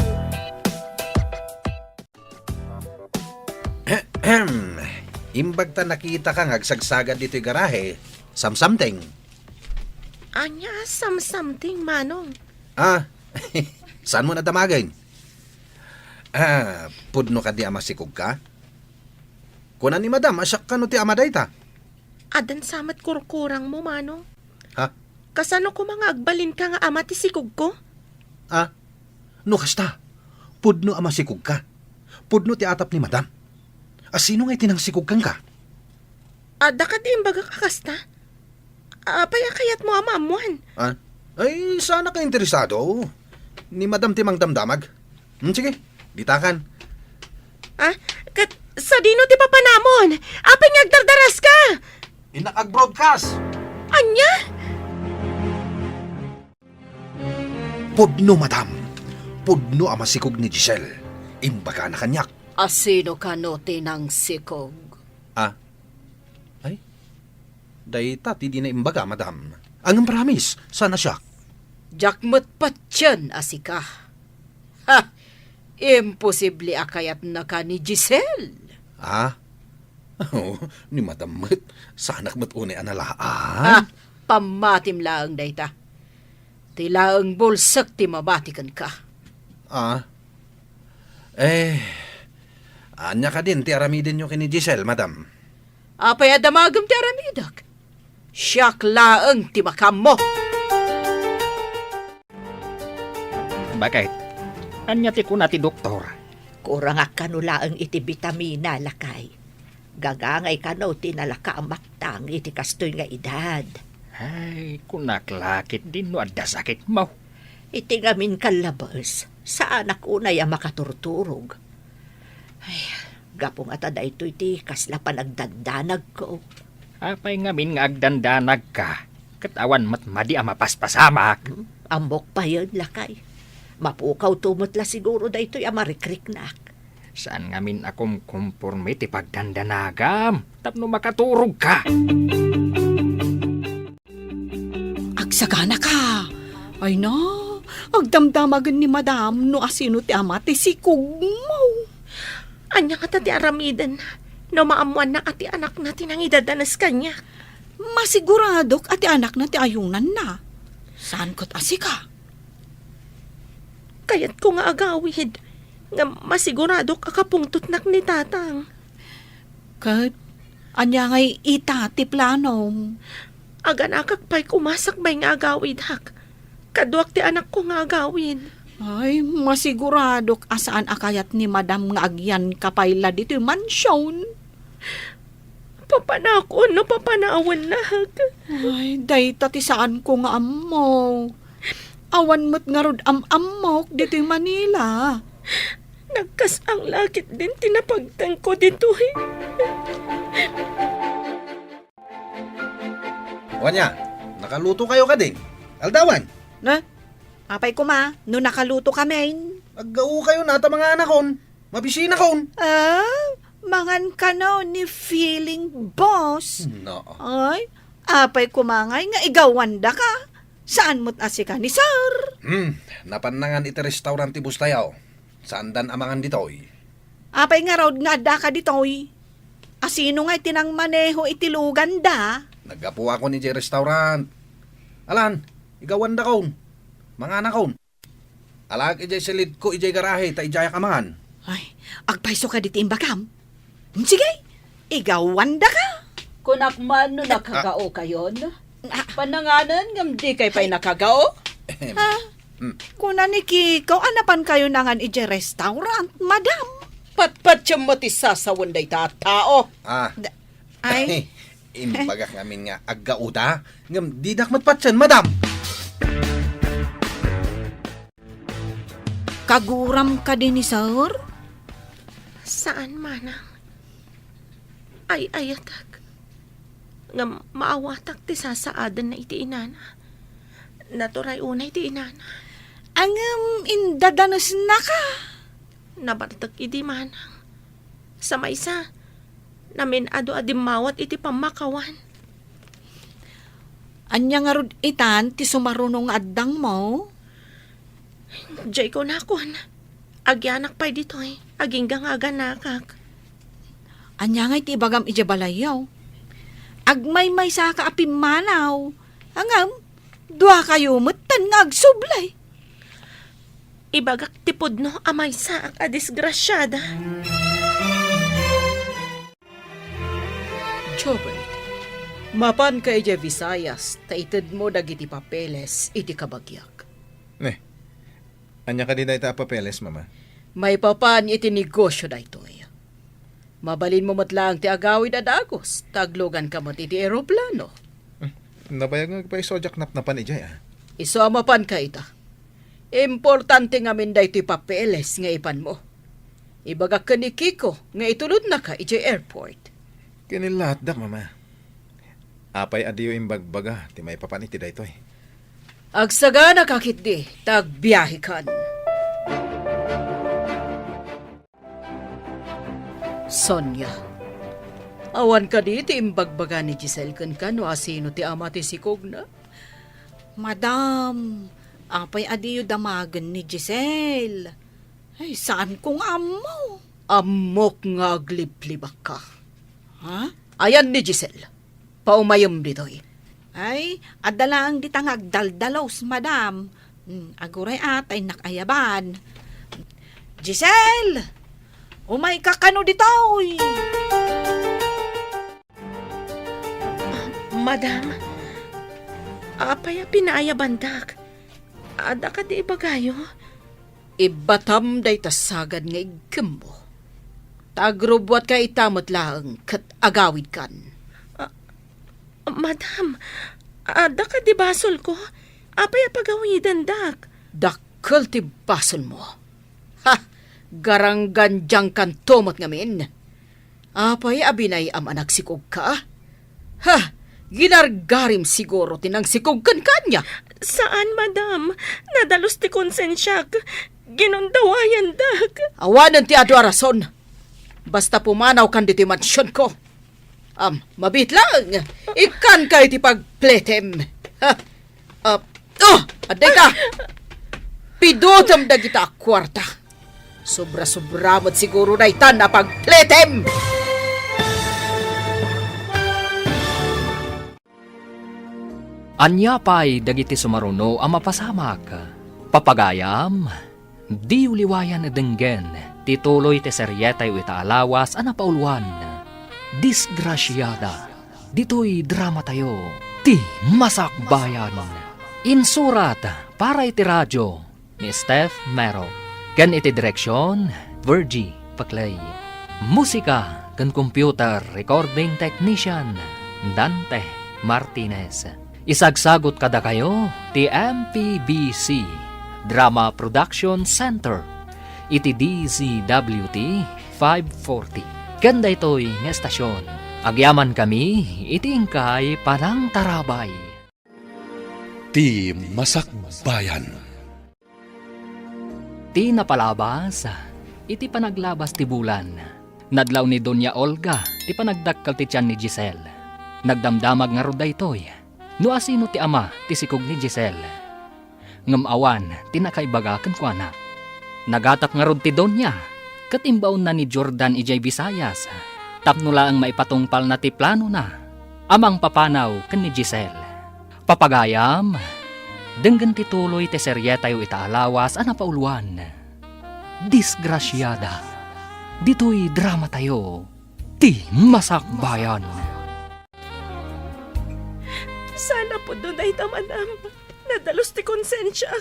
Imbag ta nakita kang agsagsagad dito'y garahe, something. Anya, something, Manong. Saan mo na damagin? Pudno ka di amasikog ka? Kunan ni madam, asyak ka no ti amaday ta. Adan samat kurkurang mo, Manong. Ha? Kasano ko mga agbalin ka nga ama ti sikog ko? No kasta, pudno amasikog ka. Pudno ti atap ni madam. Sino nga'y tinangsikog kang ka? Ada ka di imbaga kakasta? Apaya kayat mo amamuan. Ay, sana ka interesado. Ni madam timang damdamag. Sige, ditakan. Sa dino ti papanamon? Apay ngagdardaras ka? Inakag-broadcast. Anya? Pudno, madam. Pudno amasikog ni Giselle. Imbaga na kanyak. Asino ka no tinang sikog? Ay, dayta ti di na imbaga, madam. Ang promise, sana siya. Jakmat patyan asika. Imposible akayat na ka ni Giselle. Ni madam mat, sanak mat unay analaan. Pamatim laang dayta. Ti laang bulsak ti mabatikan ka. Anya ka din, ti aramidin nyo kini Giselle, madam. Apay adamagam ti aramidak. Siyak laang ti makam mo. Bakit? Anya ti kuna ti doktor. Kurang kanulaang iti bitamina lakay. Gagangay kano tinalaka ang maktang iti kastoy nga edad. Ay, kunaklakit din no adda sakit mo. Iti ngamin kalabas, sa anak unay ang makaturturog. Ay, gapong atada ito iti kasla panagdandanag ko. Apay ngamin nga agdandanag ka. Katawan matmadi ang mapaspasamak. Ambok pa yun, lakay. Mapukaw tumutla siguro da ito'y amarikrik-nak. Saan ngamin akom kumporme ti pagdandanagam? Tapno makaturog ka. Agsagana ka. Ay na, agdamdamagan ni madam no asino ti ama ti sikog mo. Anya ka ti aramidan. No maamuan na ati anak natin ang idadanas kanya. Masiguradok ati anak na ti ayunan na. Saan ko't asika? Kayat ko nga agawid. Nga masigurado kakapungtutnak ni tatang. Kat, anya ngay ita ti planom. Aganakak pa'y kumasakbay nga agawid hak. Kaduak ti anak ko nga agawid. Ay, masiguradok asaan akayat ni madam nga agyan kapayla dito yung mansyon. Papanakon no papanawan na hak. Ay, dayta ti saan ko nga ammo. Awan mo't nga rod amok dito yung Manila. Nagkas ang lakit din tinapagtang ko dito eh. Wanya, nakaluto kayo ka din. Aldawan, Na? Apay ko no nakaluto kami. aggao kayo na ta mga anakon. Mabisina kon. Mangan ka no ni feeling boss. No. Ay, apay kumangay nga igawanda ka. Saan mo't asika ni sir? Napanangan iti restaurant ti Bustayaw. Saan dan amangan ditoy? Apay nga raw nga da ka ditoy. Asino nga itinang maneho itilugan da? Nagapo ako ni Jay restaurant. Alan, igawan da kaon. Mga anak kaon. Alag ijay silid ko ijay garahe ta ijay kamahan. Ay, agpaiso ka diti imbakam. Sige, igawan da ka. Kunak man no nakagao kayon. Pananganan ngam di kay pay nakagao. Ha? Kuna ni Kiko, anapan kayo nangan ije restaurant, madam. Patpat siya matisasawan day tao. Ay, Imbagak namin nga agauta. Ngam di dakmat patsan, madam. kaguram ka din ni sir? Saan manang? Ay ayatak. Nga maawatak ti sasaadan na iti inana. Naturay unay ti inana. Ang indadanos na ka. Nabartak iti manang. Sa maysa, namin ado-adim mawat iti pamakawan. Anya nga rod itan, ti sumarunong addang mo. Diyay ko nakon. Agyanak pa'y dito'y. Aging gangaganakak. Anya nga iti bagam ije balayaw. Agmay-may sa kaapimanaw. Hangam, dua kayo matan nga agsublay. Ibagak tipod no amay sa ak adisgrasyada. Jobert, mapan ka ije Visayas, taitid mo dagiti papeles, iti kabagyak. Anya ka din na ita papeles, mama? May papan iti negosyo da itoy. Mabalin mo matlang ti agawid adagos, taglogan ka mat iti aeroplano. Nabayag nga pa isojak napnapan ijay, Iso amapan ka ita. Importante nga min da iti papeles nga ipan mo. Ibagak ka ni Kiko nga itulod na ka iti airport. Kinilat dak, mama. Apay adiyo imbagbaga, ti may papan iti da ito, Agsaga na kakit di, tagbiyahe kan. Sonia, awan ka di ti imbagbaga ni Giselle kan no asino ti ama ti sikog na? Madam, apay adiyo damagan ni Giselle. Ay, saan kong amo? Amok nga agliplibak ka. Ha? Ayan ni Giselle, paumayom ditoy. Ay, adalang ditangag daldalos, madam. Aguray atay nakayaban. Giselle! Umay ka kano ditoy! Madam, apay pinaya bandak. Ada ka di ibagayo? Ibatam day tasagad nga igkim mo. Tagrubwat ka itamot lang kat agawid kan. Madam, ada ka di basol ko? Apay pagawidan dak. Dakkel ti basol mo. Ha! Garangganjang kan tomot ngamin. Apay abinay am anak sikog ka? Ha! Ginargarim siguro tinang sikog kan kanya. Saan, madam? Nadalos ti konsensyak. Ginundawayan dak. Awanan ti ado arason. Basta pumanaw kan diti mansyon ko. Mabit lang. Ikan kayo ti pagpletem. Ha? Aday ka. Pidutam da kita kwarta. Sobra-sobra mo't siguro na itan na pagpletem. Anya pa'y dagiti sumaruno ang mapasamak. Papagayam, di uliwayan denggen, tituloy te seryetay wita alawas ana pauluan. Disgrasyada, dito'y drama tayo, ti masakbayan. Insurat para iti radyo ni Steph Mero. Gan iti direksyon, Virgie Paclay. Musika gan computer recording technician, Dante Martinez. Isagsagot kada kayo, ti MPBC Drama Production Center. Iti DZWT 540. Ganda ito'y nga estasyon. Agyaman kami, itingkay panang tarabay. Ti Masakbayan. Ti napalabas, iti panaglabas ti bulan. Nadlaw ni Doña Olga, ti panagdakkal ti tiyan ni Giselle. Nagdamdamag nga roda ito'y. No asino ti ama, ti sikog ni Giselle. Ngamawan, ti nakaibaga kan kuana. Nagatap nga rod ti Doña, Katimbaon na ni Jordan ijay Visayas. Tapno laang maipatungpal na ti plano na. Amang papanaw ken ni Giselle. Papagayam, denggan ti tuloy ti serye tayo itaalawas ana pauluan. Disgrasyada. Dito'y drama tayo. Ti Masakbayan. Sana po doon ay tamanam. Nadalos ti konsensya.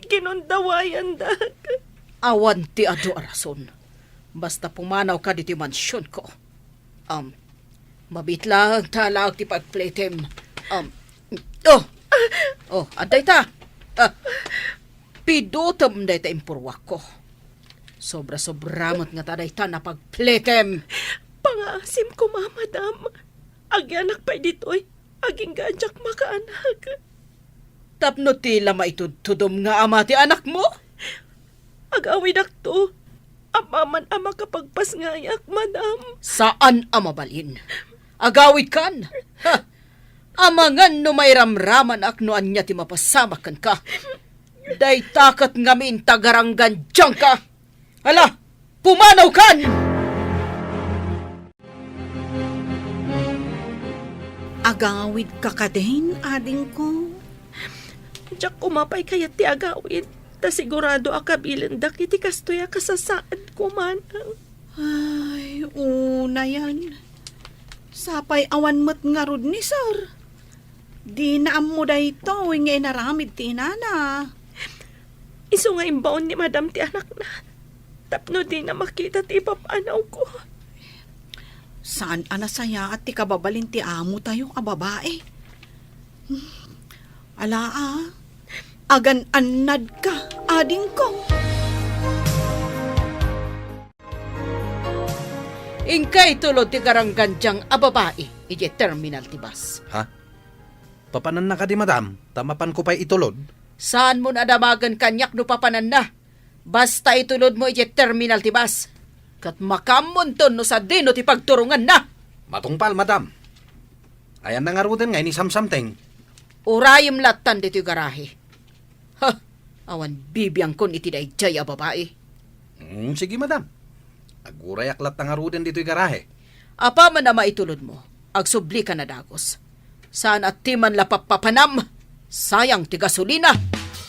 Ginundawayan dak. Awan ti adu arason. Basta pumanaw ka diti mansyon ko. Mabitlang talag ti pagpletem. Aday ta. Pidutom day ta impurwak ko. Sobra-sobramat nga taday ta na pagpletem. Pangasim ko, madam. Agyanak pa dito'y. Aging ganjak makaanak. Tapno tila maitudtudom nga ama ti anak mo. Agawin to. Amaman ama kapag pasngayak, madam. Saan ama balin? Agawid kan. Ha! Amangan no may ramraman aknoan niya ti mapasamakan ka. Day takat ngamin tagaranggan dyan ka. Hala, pumanaw kan! Agawid ka ka din, ading ko. Diyak kumapay kaya ti agawin. Ta sigurado akabilindak iti kastoya kasasaan ko manang. Ay, una yan. Sapay awan mo't nga rod ni sir. Di na mo da ito, nga inaramid ti inana. Iso nga imbaon ni madam ti anak na. Tapno di na makita ti papanaw ko. Saan anasaya at ti kababalin ti amo tayo a babae? Ala agan anad ka, ading ko. Ingkay tulod ti karanggan dyang ababae, ije terminal ti bus. Ha? Papanan na ka di madam, tamapan ko pa'y itulod. Saan mo nadamagan kanyak no papanan na? Basta itulod mo ije terminal ti bus. Kat makamunton no sa dino ti pagturungan na. Matungpal madam. Ayan na nga ruden nga ni samsamteng. Urayim latan dito yung garahe. Ha! Awan bibiyang kon iti dayjay a babae. Sige madam. Aguray aklat na nga ruden dito yung garahe. Apa man na maitulod mo, agsubli ka na dagos. Saan at timan lapapapanam, sayang ti gasolina.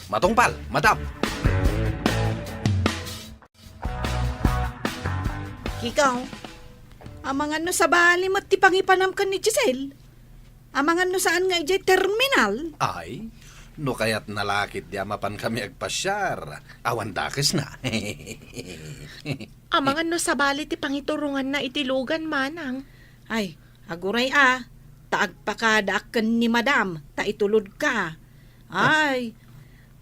Matungpal, madam. Ikaw, amangan no sa bali mo't ti pangipanam ka ni Giselle. Amangan no saan nga ije terminal. Ay, no kaya't nalakit di amapan kami agpasyar. Awan dakis na. Amangan no sa bali ti pangiturungan na itilugan manang. Ay, aguray taagpakadaaken ni madam, ta itulod ka. Ay,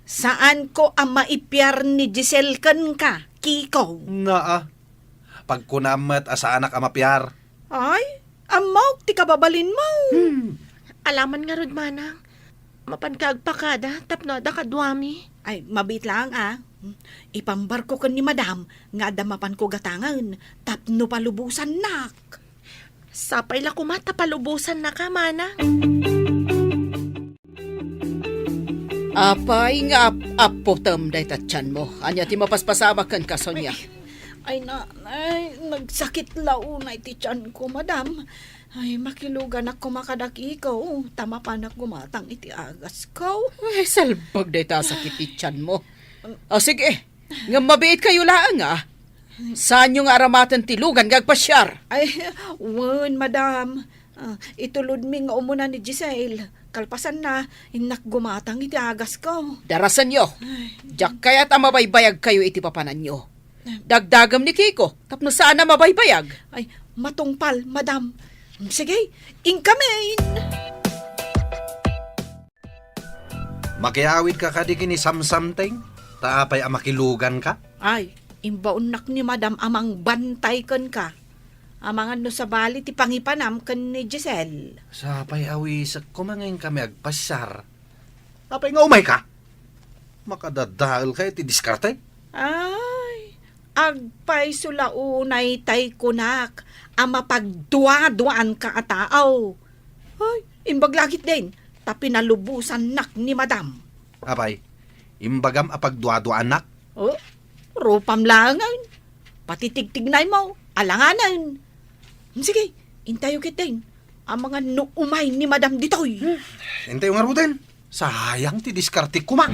saan ko ang maipyar ni Giselle kan ka, Kiko? Naa. Pagkunamat asa anak amapyar. Ay, amaw, ti kababalin mo. Alaman nga rod manang. Mapankagpakada, tapno da kadwami. Ay, mabit lang Ipambar ko kan ni madam, nga damapan ko gatangan, tapno palubusan nak. Sapay la kumata palubusan na ka, manang. Apay nga apotam day tatyan mo. Anya ti mapaspasama kan ka, Sonya. Ay, nagsakit launay ti tiyan ko, madam. Ay, makilugan ako makadaki ko. Tama pa na gumatang iti agas ko. Ay, salbag day ta sakit ityan mo. O sige, nga mabiit kayo lang Saan yung aramatan tilugan gagpasyar? Ay, wan, madam. Itulod mi nga umuna ni Giselle. Kalpasan na, inak gumatang iti agas ko. Darasan nyo. Diyak kaya't mabaybayag kayo iti papanan nyo. Dagdagam ni Kiko, tapno saan na mabaybayag? Ay, matungpal, madam. Sige, ingkamin. Makiawid ka kadiki ni samsamteng. Taapay amakilugan ka. Ay, imbaunak ni madam amang bantay kan ka. Amangan no sa bali ti pangipanam kan ni Giselle. Sapay awisak kumangin kami agpasyar. Tapay nga umay ka. Makadadahal kayo ti diskarte. Ay, agpay sulaunay tay kunak, ama pagduwa-duaan ka ataaw. Ay, imbaglagit din, tapi nalubusan nak ni madam. Apay, imbagam apagduado anak. Oh, rupam langan. patitigtignay mo, alanganan. Sige, intayo kitin. Ang mga nuumay ni Madam Ditoy. Hintay nga Ruden. Sayang ti diskarte ko ma.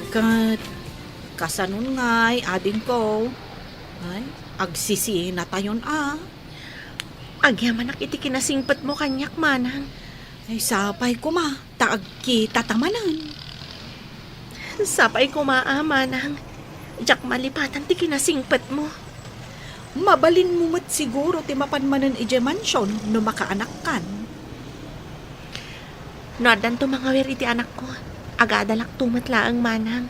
Kat, kasanon nga'y ading ko. Ay, agsisi na tayon Agyaman iti kinasingpat mo kanyak, manang. Ay, sapay ko ma, taag kita tamanan. Sapay ko manang. Jak malipatan ti kinasingpat mo. Mabalin mo mat siguro ti mapanmanan ije mansyon no makaanak kan. Nodan to mga wer iti anak ko. Agadalak tumatlaang manang.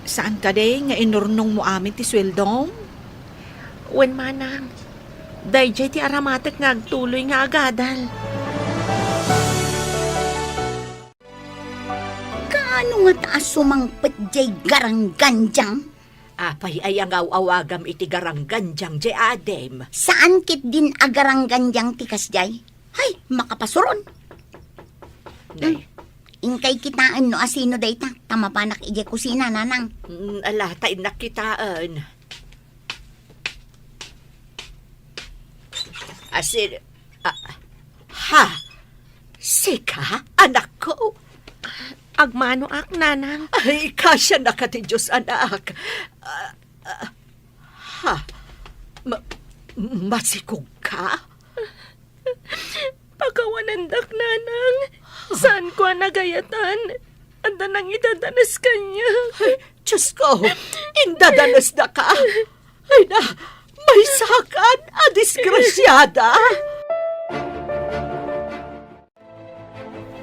Saan ka day nga inurnong mo amin ti sweldom? Wen manang. Dayjay ti aramatek nga agtuloy nga agadal. Kaano nga taas sumangpet jay garangganjang? Apay ay ang awagam iti garangganjang jay adem. Saan kit din agarangganjang tikas jay? Hay, makapasuron. Nay, Ingkay kitaan no asino dayta. Tamapanak ije kusina, nanang. alatay nakitaan. Asin, ha? Sika, anak ko? Agmano ak, nanang. Ay, kasya na ka ti Diyos, anak. Ha? Masikog ka? Pagkawanandak, nanang. Saan ko nagayatan? Anda nang idadanas kanya. Diyos ko, indadanas na ka. Ay na, may sakan, disgrasyada.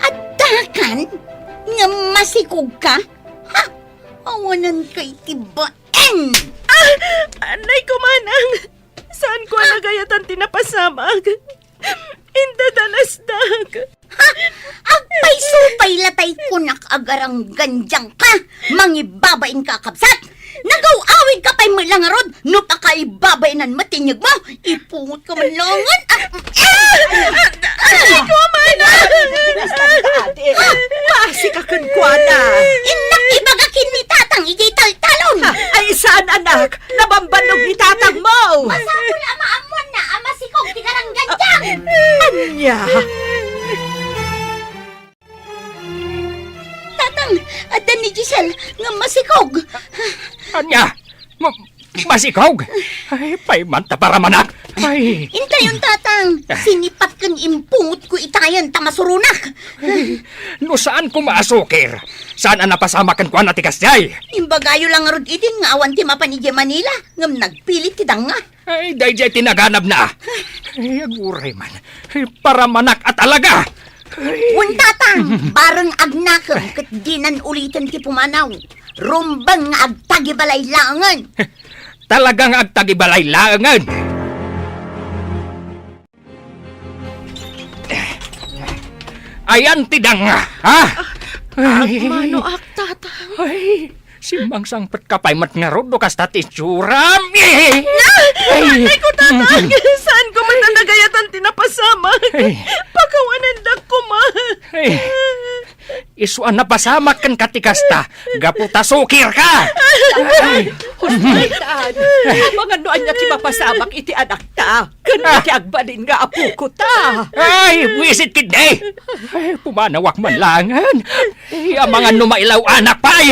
At takan? Nga masikog ka? Ha? Awanan kay tibaen! Anay ko, manang. Saan ko nagayatan tinapasamag? Indadalasdag. Agpay supay latay kunak agarang ganjang ka! Mangibabain ka kapsat! Nagaw-awig ka pa'y malangarod! No pa ka ibabainan matinyag mo! Ipungot ka malongan! Anay ko, manang. Masi ka kunkwana. Inak ibagakin ni tatang ijay taltalon! Ay, saan anak? Nabambanog ni tatang mo. Masapul ama-amon na amasikog ti karang ganjang! Anya? Tatang, adan ni Giselle nga masikog! Anya, masikog. Ay, paimanta para manak. Ay, Intayon tatang! Sinipat kang impungot ko itayan tamasurunak! no saan ko maasukir? Saan ang napasamakan ko na tikas jay? Imbagayo lang rod itin nga awan ti mapanidya Manila ngam nagpilit ti danga. Ay, dayjay tinaganap na. Ay, aguray man. Ay, para manak at alaga. Wan tatang, bareng agnakam kat dinan ulitin ti pumanaw. Rumbang nga agtagibalay langan. Talagang agtagibalay langan. Ayan tidang, ha? Ay, Agmano ak, tatang. ay, si Mangsang Patkapay matngarod do kasta ti tsuram. Anay ko, tatang. Saan ko man nagayatan tinapasamag? Pagkawanandak ko, ma. Ay, isuan na pasamak kan katikasta. Gaputa sukir ka. Hospitan. Mga noan niya ti mapasamak iti anak ta. Ganun ti agbalin nga apo ko ta. Ay, buwisit kid day. Ay, pumanawak man langan. Ay, ang mga numailaw anak pa ay.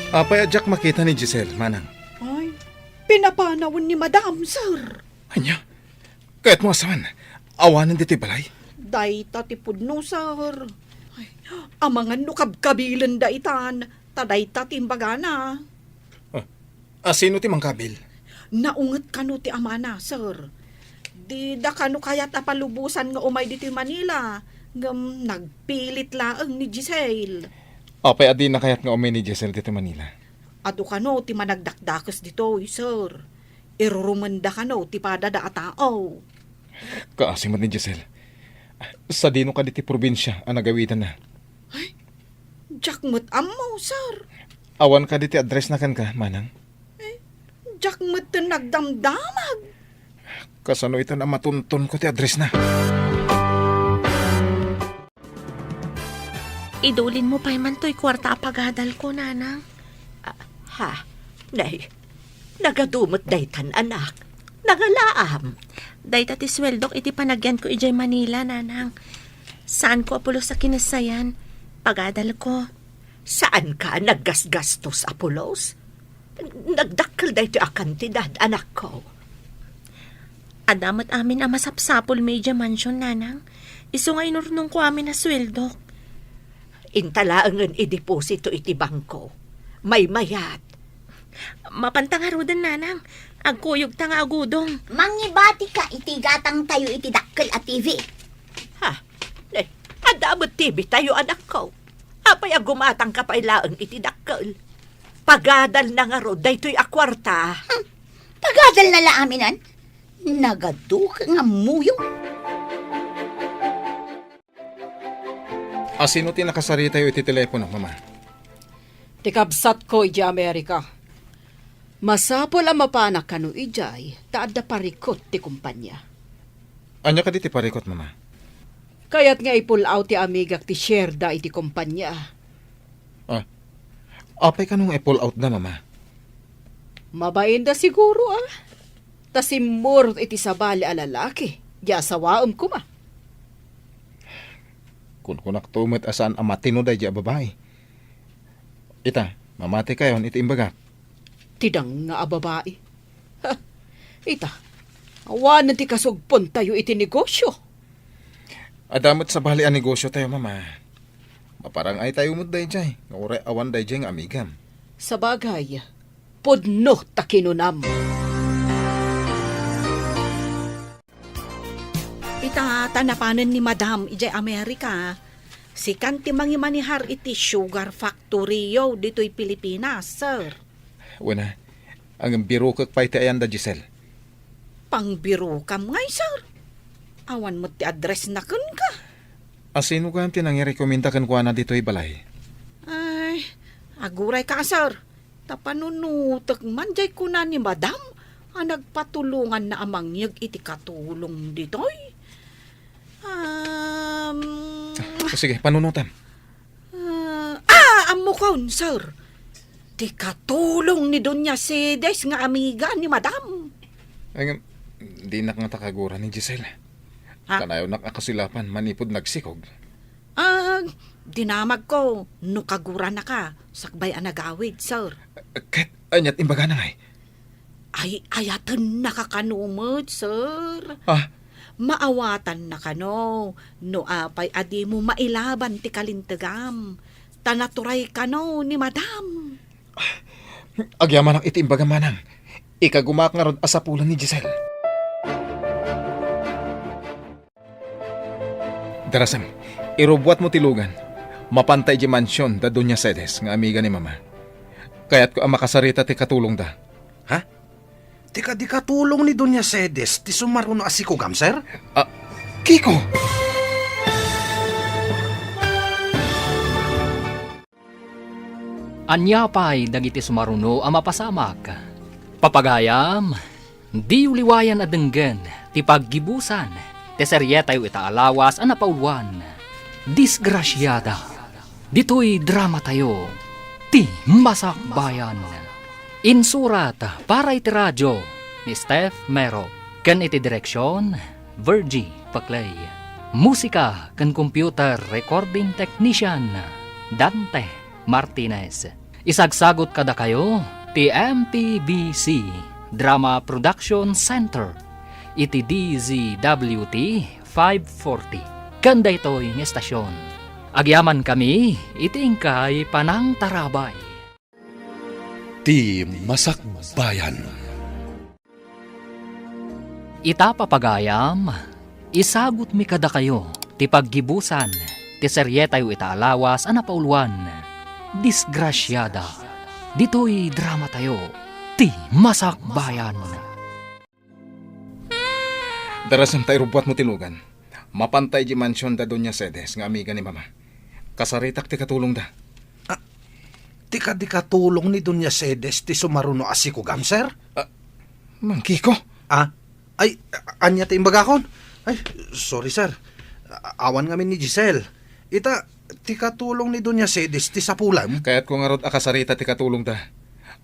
Apay adyak makita ni Giselle, manang. Ay, pinapanawon ni Madam, sir. Anya? Kahit mo asaman, awanan dito'y balay. Day tatipod no, sir. Ay, ang mga nukab-kabilan da itan, taday tatimbagana. Sino ti mangkabil? Naungat kano ti amana, sir. Di da kano kayat apalubusan nga umay dito Manila. Ngam nagpilit laang ni Giselle. Apay adi na kayat nga umay ni Giselle dito Manila. Ado kano ti managdakdakas dito, sir. Irurumanda kano ti padada a tao. Kaasimot ni Giselle. Sa dino ka diti probinsya ang nagawitan na. Jakmut ammo, sir. Awan ka diti address na kan ka, manang. Jakmut ti nagdamdamag. Kasano ito na matuntun ko ti address na. Idulin mo pa man to'y kwarta pagadal ko, nanang. Ha? Nay, nagadumot daytan anak. Nangalaam. Day tati sweldok iti panagyan ko ijay Manila, nanang. Saan ko apulos sa kinasayan? Pagadal ko. Saan ka naggasgastos, Apolos? Nagdakkel dayto a kantidad, anak ko. Adamat amin ang masapsapol medya mansion, nanang. Iso nga inurnong ko amin na sweldok. Intalaangan i-deposito iti bangko. May mayat. Mapantangarudan, nanang. Agkuyog tanga agudong. Mangibati ka iti gatang tayo iti dakkel at TV. Ha? Nay, adamot TV tayo, anak ko. Apay gumatang ka pa ilaang iti dakkel. Pagadal na nga ro, daytoy akwarta. Pagadal na laaminan. Nagaduk nga muyong. Sino tinakasari tayo iti telepono, mama? Tikabsat ko iti Amerika. Masapol ang mapanak kanu ijay, taadda parikot ti kumpanya. Anya ka di ti parikot, mama? Kaya't nga i-pull out ti amigak ti Sherda iti kumpanya. Apay ka nung i-pull out na, mama? Mabain da siguro Tasimur iti sabali a lalaki. Yasawaam ko ma. Kung kunak tumet asaan ang matino day di babae. Ita, mamati kayon iti imbaga. Tidang nga ababae. Ita, awan ti kasugpon tayo iti negosyo. Adamot sa bali ang negosyo tayo, mama. Maparang ay tayo mo't day jay. Nga awan day jay nga amigam. Sa bagay, pudno takinunam. Ita tanapanan ni Madam ijay Amerika. Si kanti mangimanihar iti sugar factory yo dito'y Pilipinas, sir. Wala, ang biro kag pa iti ayan da Giselle. Pangbiro kam ngay, sir. Awan mo ti address na kun ka. Asino ka ang tinangirekomenda kan kuha na dito'y balay? Ay, aguray ka, sir. Tapanunutak manjay ko na ni Madam. Nagpatulungan na amangyag iti katulong dito'y. Sige, panunutan. Amo kaun, sir. Ti katulong ni Doña Cedes nga amiga ni Madam. Ay, di nak nga takagura ni Giselle. Ha? Kanayo nakakasilapan, manipod nagsikog. Dinamag ko, no kagura na ka, sakbay ang nagawid, sir. Kat, anyat imbaga na ngay. Ay, ayatan nakakanumod, sir. Maawatan na kano, no apay adi mo mailaban ti kalintagam. Tanaturay kano ni Madam. Agyaman ang iti imbaga manang. Ikagumak nga rod asapulan ni Giselle. Darasam, irubwat mo tilugan. Mapantay di mansyon da Doña Cedes nga amiga ni mama. Kaya't ko ang makasarita ti katulong da. Ha? Tika di katulong ni Doña Cedes, ti sumaruno asikugam, sir? Kiko! Anyapay dagiti sumaruno ang mapasamak. Papagayam, di uliwayan adenggen, ti paggibusan, ti serye tayo itaalawas ang napauluan. Disgrasyada, dito'y drama tayo, ti masakbayan. Insurat para iti radyo ni Steph Mero, ken iti direksyon, Virgie Paclay. Musika ken computer recording technician, Dante Martinez. Isagsagot kada kayo ti MPBC Drama Production Center iti DZWT 540 kanda ito'y ng estasyon. Agyaman kami iti ingkay panang tarabay. Ti Masakbayan. Ita papagayam, isagot mi kada kayo ti paggibusan ti serye tayo itaalawas ang napauluan. Disgrasyada, dito'y drama tayo, ti masakbayan. Darasam tayo rubwat mo tilugan. Mapantay di mansyon da Doña Cedes nga amiga ni mama. Kasaritak ti katulong da. Tika di katulong ni Doña Cedes, ti sumaruno asikugam, sir? Mang Kiko? Ay, anya ti imbaga kon? Ay, sorry, sir. Awan ngamin ni Giselle. Ita, ti katulong ni Doña Sedis ti sapulam. Kayat ko nga rod akasarita ti katulong ta.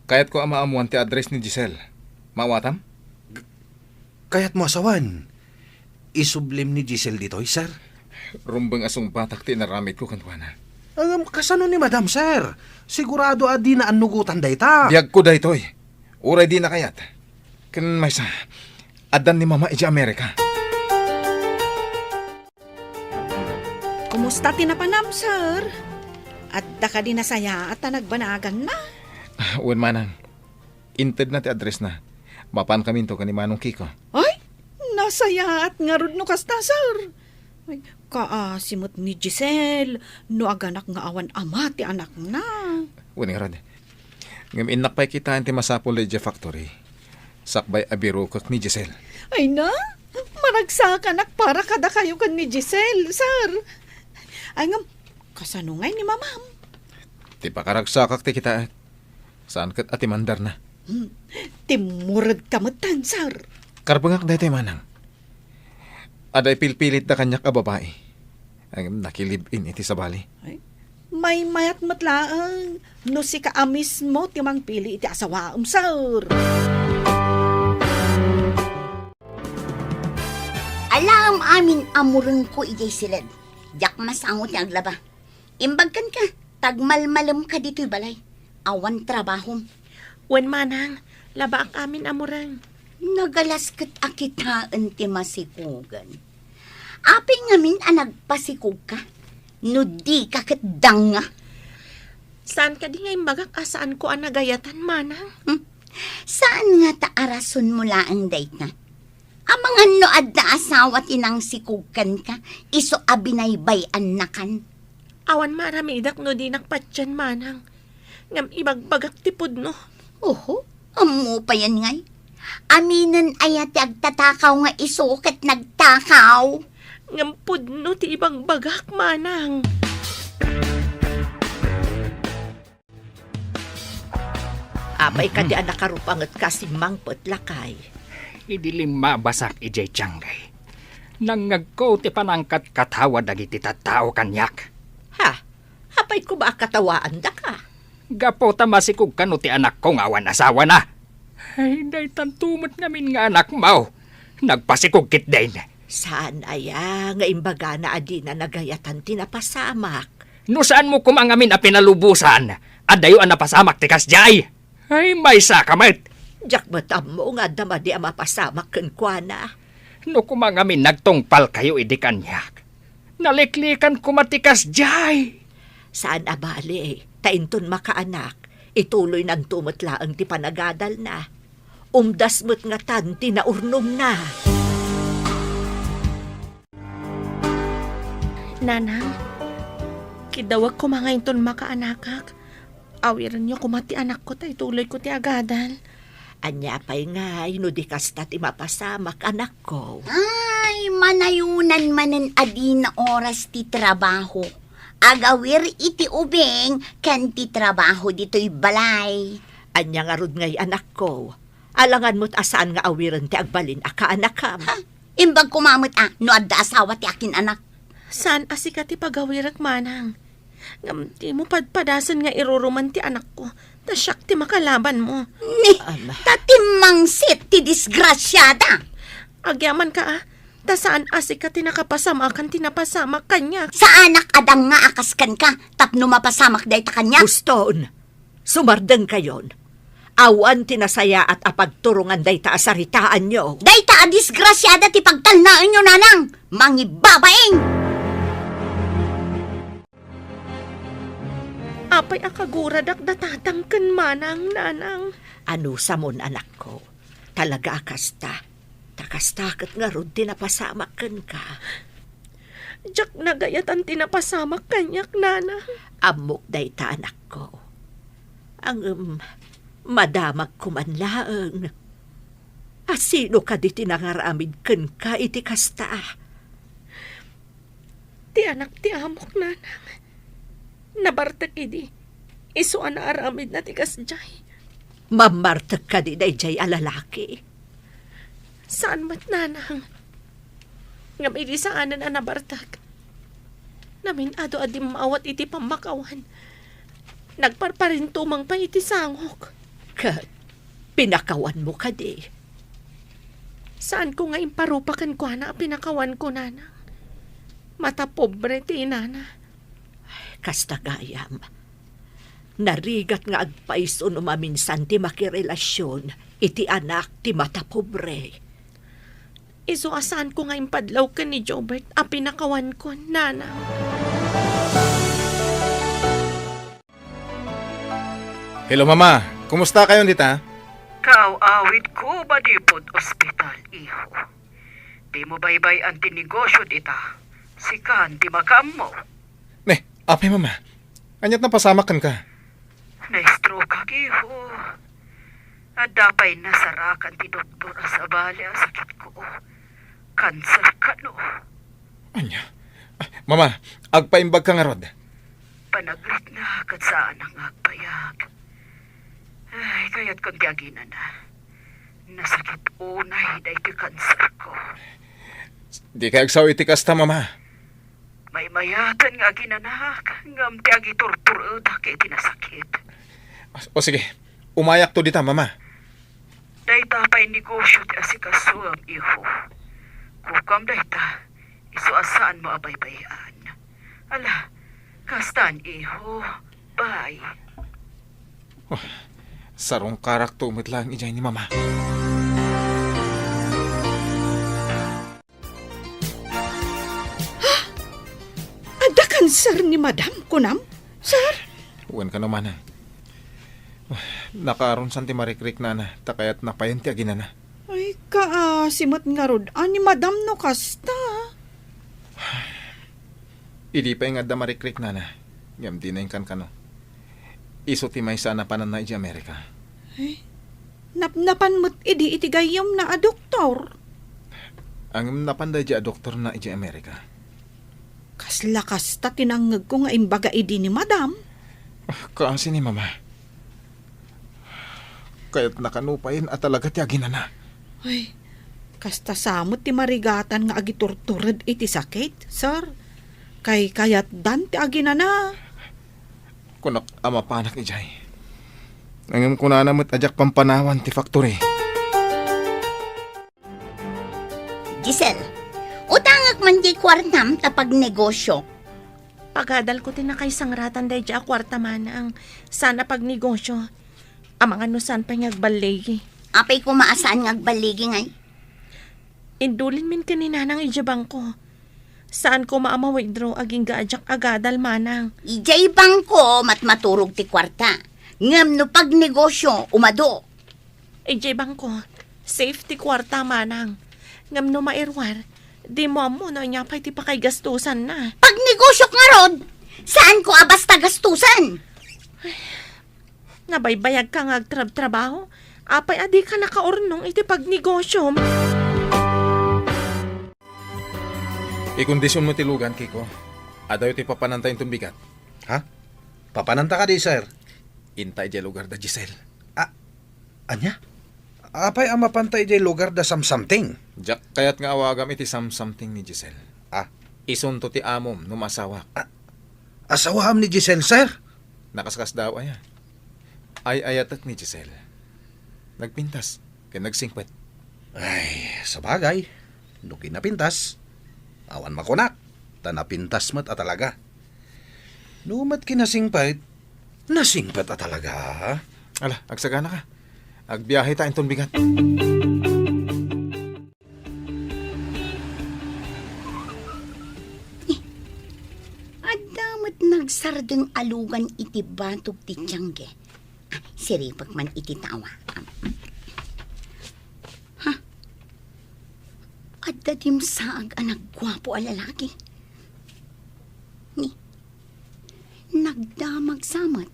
Kayat ko amaamuan ti address ni Giselle. Mawatam? Kaya't mo asawan. Isublim ni Giselle ditoy, sir. Rumbang asong batak ti naramit ko kanwana. Kasano ni Madam, sir? Sigurado adi na anugutan dayta. Biyag ko daytoy. Uray di na kayat. Kan may sa adan ni Mama iti Amerika. Kumusta tinapanam, sir? At da ka din nasaya at nagbanagan na. Uwan manang. Inted na ti address na. Mapan kami to kani Manong Kiko. Ay, nasaya at ngarud no kasta, sir. Ay, kaasimot ni Giselle, no aganak nga awan ama ti anak na. Uwan nga rod. Ngam inakpay kita ti masapol di factory. Sakbay abirukok ni Giselle. Ay na, maragsakan ak para kada kayo kan ni Giselle, sir. Ay ngam, kasanungay ni mamam. Ti pakaragsakak ti kita. Saan kat ati mandar na. Timurad kamutan, sir. Karbangak daytoy manang. Aday pilpilit na kanyak a babae. Ang nakilib-in iti sa bali. Ay, may mayat matlaang. No si kaamis mo timang pili iti asawaam, sir. Alam amin amurun ko ijay silid. Yak masangot ang laba. Imbagkan ka, tagmalmalam ka dito'y balay. Awan trabahom. Wen manang, laba ang amin amurang. Nagalaskat akitaan ti masikugan. Apay ngamin nagpasikog ka. No di ka katdanga. Saan ka di ngay magak asaan ko ang nagayatan, manang? Saan nga taarason mo laang date na? Amangan no adda asawa tinang sikugkan ka, iso abinaybayan na kan. Awan marami idak no di nakpatyan, manang. Ngam ibagbagak tipod no. Oho, amo pa yan ngay. Aminan ayat agtatakaw nga iso kat nagtakaw. Ngam pod no ti ibang bagak, manang. Apay ka di nakarupangat kasi mangpot lakay. Idilim mabasak ijay tiyangay. Nangagko ti panangkat katawa dagiti tattao kanyak. Ha? Apay ko ba katawaan da ka? Gapo ta masikog kano ti anak ko nga awan asawa na. Ay, day tantumot ngamin nga anak mo. Nagpasikog kit din. Saan aya nga imbaga na adi na nagayatan tinapasamak? No saan mo kumangamin a pinalubusan? Adayo ang napasamak ti kasjay. Ay, may sakamat. Diyak matam mo nga dama di ang mapasamak kan kwa na. No kumangamin nagtungpal kayo idi kanyak. Naliklikan kumatikas jay. Saan abali? Tainton makaanak. Ituloy ng tumatla ang ti panagadal na. Umdas mo't nga tan tinaurnom na. Nanang, kidawag ko mga inton makaanakak. Awiran niyo kumati anak ko tay tuloy ko ti agadan. Anya pa'y nga, inudikas na ti mapasamak anak ko. Ay, manayunan manen adi na oras ti trabaho. Agawir iti ubeng kan ti trabaho dito'y balay. Anya nga rod ngay anak ko. Alangan mo't asaan nga awiran ti agbalin aka anakam. Ha? Imbag kumamot no adda asawa ti akin anak. Saan asika ti pagawirak, manang? Ngam ti mo padpadasan nga iruruman ti anak ko. Tasyak ti makalaban mo. Ni, tatimangsit ti disgrasyada. Agyaman ka ah. Ta saan asika ti nakapasamakan ti napasamak kanya. Sa anak adang nga akaskan ka, tapno mapasamak day ta kanya. Guston, sumardeng kayon. Awan tinasaya at apagturungan day ta asaritaan nyo. Day ta a disgrasyada ti pagtalnaan nyo nanang. Mangibabaing! Apay akaguradak datatangken, manang, nanang. Ano sa mon anak ko? Talaga akasta. Takastakot nga rod tinapasamakan ka. Diyak nagayatan tinapasamak kanyak, nanang. Amok day ta anak ko. Ang madamag kumanlaang. Asino ka di tinangaramid ken ka iti kasta? Ti anak ti amok, nanang. Nabartak idi. Iso na aramid na tikas jay. Mamartak ka di day jay alalaki. Saan mat, nanang? Ngam idi saanan ang nabartak. Namin ado adi maawat iti pamakawan. Nagparparin tumang pa iti sangok. Kat, pinakawan mo ka di. Saan ko nga imparupakan ko na pinakawan ko nana? Mata pobre ti inana. Kasta gayam. Narigat nga agpaiso maminsan ti makirelasyon iti anak ti mata pobre. Iso asaan ko nga impadlaw ka ni Jobert a pinakawan ko nana. Hello, Mama. Kumusta kayo dita? Kaawit ko ba di pod ospital, iho? Di mo baybay ang tinegosyo dita. Sikan, di makam mo. Ne, apay, Mama. Anyat na pasamakan ka. Na-stroke ka, iho. At dapay nasarakan ti doktor sa bali ang sakit ko. Cancer ka, no? Anya? Ay, Mama, agpaimbag ka nga rod. Panaglit na kat saan ang agpayag. Ay, kaya't kung tiyaginan na. Nasakit unay da iti cancer ko. Di ka agsaw iti kasta, Mama. May mayatan nga ginanak. Ngam tiagi tortur da iti nasakit. O sige, umayak to dita, Mama. Dayta pa'y negosyo ti asikasuam, iho. Kukam dayta, iso asaan mo abaybayan. Ala, kastan, iho. Bye. Sarong karak tumit lang ijay ni Mama. Ada kanser ni Madam Kunam? Sir? Uwan ka naman, ha. Nakaaron san ti marikrik na na, takayat napayan ti agina na. Ay, kaasimot nga rod. Ani Madam no kasta. Idi pa yung adda marikrik na na. Ngam di na yung kan kano. Iso ti may sana panan na iji Amerika. Napnapan mo't idi iti gayam na a doktor. Ang napanday iji a doktor na iji Amerika. Kasla kasta tinangag ko nga imbaga idi ni Madam. Kaasi ni Mama. Kaya't nakanupain at talaga ti agina na. Ay, kasta samot ti marigatan nga agiturtured iti sakit, sir. Kayat dan ti agina na. Kunak ama panak ijay. Ang kunanamot ajak pampanawan ti factory. Giselle, utangak man di kwartam tapag negosyo. Pagadal ko tinakay sangratan day dya kwarta man ang sana pag negosyo. Amang anusan pa ngagbalegi. Apay ko maasaan ngagbaligi ngay. Indulin min kanina ng ijabang ko. Saan ko maama withdraw aging gaajak agadal manang. Ijay bangko maturog ti kwarta. Ngam no pag negosyo, umado. Ijay bang ko, safety kwarta manang. Ngam no mairwar, di mo amo na niya pa iti pa kay gastusan na. Pag negosyo nga rod, saan ko abasta gastusan? Nabaybayag ka nga agtrab-trabaho, apay adi ka nakaurnong iti pag negosyo. Ikondisyon mo ti lugan, Kiko. Adayo ti papanantayin tong bigat. Ha? Papananta ka di, sir. Intay di lugar da Giselle. Anya? Apay ang mapantay di lugar da something. Jak kayat nga awagam iti something ni Giselle. Ah. Isunto ti amom numasawa. Asawaham ni Giselle, sir. Nakaskas daw aya. Ay ayatak ni Giselle. Nagpintas. Kaya nagsingpet. Ay, sabagay. Nuki na pintas. Awan makunak. Tanapintas mat at talaga. Numat kinasingpet. Nasingpet at talaga. Ala, agsagana ka. Agbiyahe tayong tong bigat. Adamot nagsardeng alugan iti batog ti tiyangge. Siripag man iti tawa. Ha? Adda dim saag anak gwapo a lalaki. Ni, nagdamag samat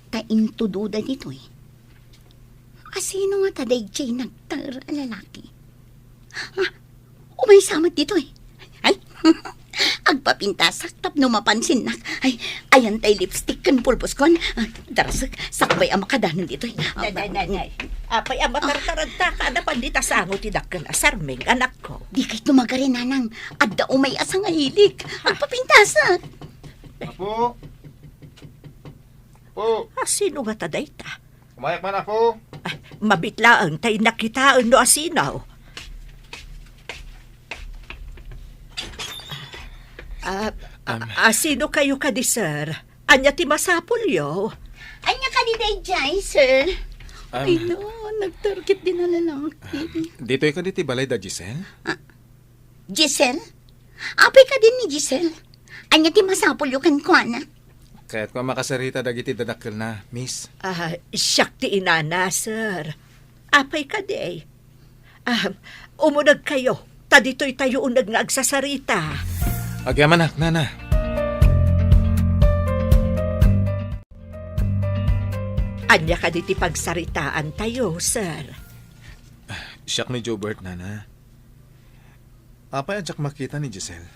ta intududa dito'y. Asino nga taday jay nagtar a lalaki? Ha? Umay samat dito'y. Ay, agpapintasak tap no mapansin nak. Ay, ayan tay lipstick kan pulpos kon. Darasag, sakbay ang makadanan dito'y. Nay. Apay ang matartarad ta kada pandita sango ti dakkel asarmeng anak ko. Di kay tumagarin nanang. Adda umay asang ahilig. Agpapintasak. Apo! Po! Asino nga ta dayta? Kumayak man ako! Mabitlaang tay nakitaan no asinaw. Asino kayo ka di, sir? Anya ti masapulyo? Anya ka di day, sir? Ay no, nagtarkit din na lalaki. Dito'y ka diti balay da, Giselle? Giselle? Apay ka din ni Giselle. Anya ti masapul yung kankwana. Kaya't ko makasarita dagiti dadakkel na, miss. Siyak ti inana, sir. Apay ka di. Umunag kayo. Ta dito'y tayo unag nga agsasarita. Agyamanak, nana. Anya ka diti pagsaritaan tayo, sir. Siyak ni Jobert, nana. Apay adyak makita ni Giselle.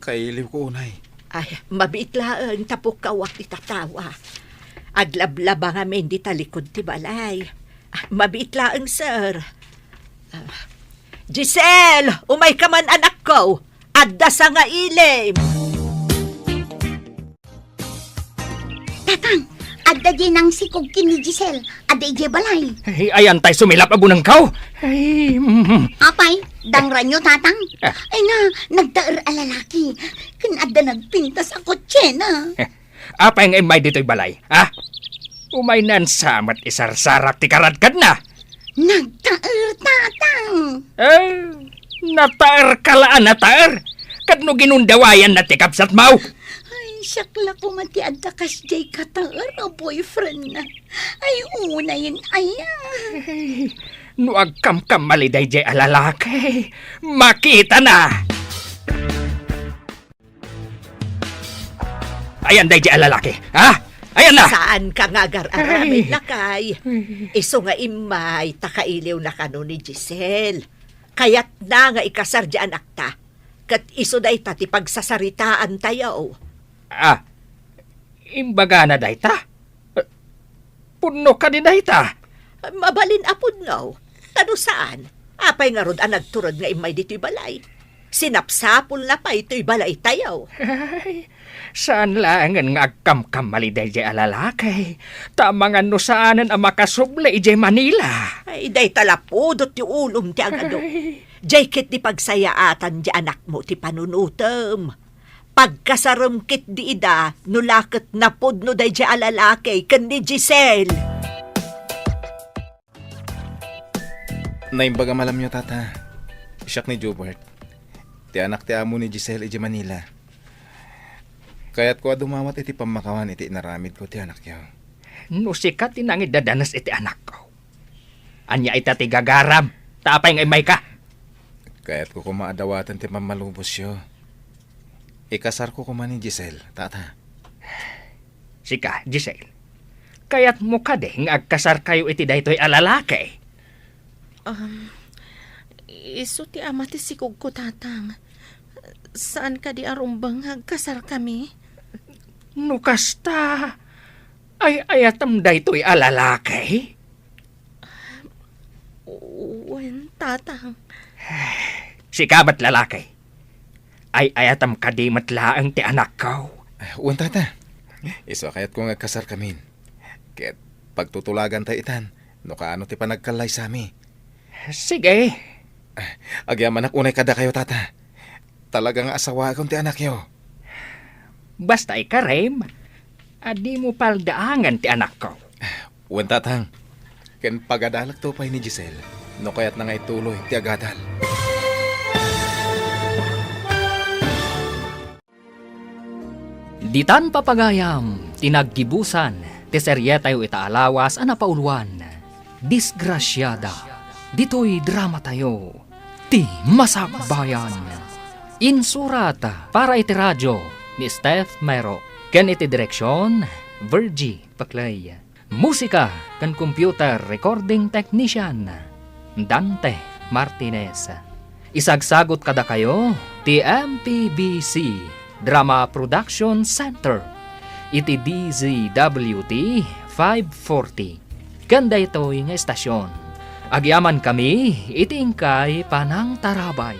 Kailiw ko unay. Ay, mabiitlaan tapok kawak ti tatawa. Aglablaba nga men di talikod ti balay. Mabiitlaan, sir. Giselle! Umay ka man, anak ko! Adda sa nga ilim! Tatang, adda di nang sikog kini Giselle. Adda ije balay. Ay, ayan tay sumilap abunang kaw. Ay, Apay, dangran nyo, tatang. Ay na, nagtaer a lalaki. Adda nagpinta sa kotse na. apay nga may dito'y balay, ha? Umay nan samat isarsarak ti karadkad na. Nagtaer, tatang. Nataer kalaan nataer. Kadno ginundawayan na ti kapsat mau. Ay, syakla ko mati adda kas jay kataer a boyfriend na. Ay, una yun, ayan. No agkam-kam maliday jay alalaki. Makita na. Ayan day jay alalaki, ha? Ayan na. Saan ka nga gar-aramid lakay? Iso nga imay, takailiw na kano ni Giselle. Kaya't na nga ikasar di anak ta. Kat iso day ta ti pagsasaritaan tayo. Imbaga na day ta. Puno ka din day ta. Mabalin apod no. Ano saan? Apay nga rod ang nagturod nga imay dito'y balay. Sinapsapol na pa ito'y balay tayo. Ay, saan lang nga agkam-kam maliday jay alalaki. Tama nga no saanan ang makasuble jay Manila. Ay, day talapudot ti ulom ti agado. Jay kit di pagsayaatan di anak mo ti panunutem. Pagkasaram kit di ida, nulakot na pudno day di alalaki kan ni Giselle. Naimbaga malam nyo, tata. Siyak ni Jobert. Ti anak ti amo ni Giselle iti Manila. Kaya't ko dumawat iti pamakawan iti naramid ko ti anak yaw. No sikat tinangid dadanas iti anak ko. Anya ita ti gagaram. Tapay nga imay ka. Kaya't ko kumaadawatan ti mamalubos yo. Ikasar ko kuman ni Giselle, tata. Sika, Giselle. Kaya't mo ka de nga agkasar kayo iti daytoy alalaki. Iso ti ama ti sikog ko, tatang. Saan ka di arumbang agkasar kami? No kasta. Ay ayatam daytoy alalaki. Uwan, tatang. Sikabat lalaki. Ay ayatam kadimat laang ti anak ko. Uwan, tata. Iso kaya't ko ngagkasar kamin. Kaya't pagtutulagan tayo itan. No kaano ti panagkalay sami. Sige. Agyaman unay kada kayo, tata. Talagang asawa akong ti anak yo. Basta ikarem. Adi mo paldaangan ti anak ko. Uwan, tatang. Ken pagadalak to pa ni Giselle. No kaya't na nga ituloy ti agadal. Ditan papagayam, tinaggibusan, ti seryetayo itaalawas anapauluan. Disgrasyada. Dito'y drama tayo, ti Masakbayan. Insurata para iti radyo ni Steph Mero. Ken iti direksyon, Virgie Paclay. Musika kan computer recording technician, Dante Martinez. Isagsagot kada kayo, ti MPBC Drama Production Center. Iti DZWT 540. Ganda ito'y nga estasyon. Agyaman kami, itingkay panang tarabay.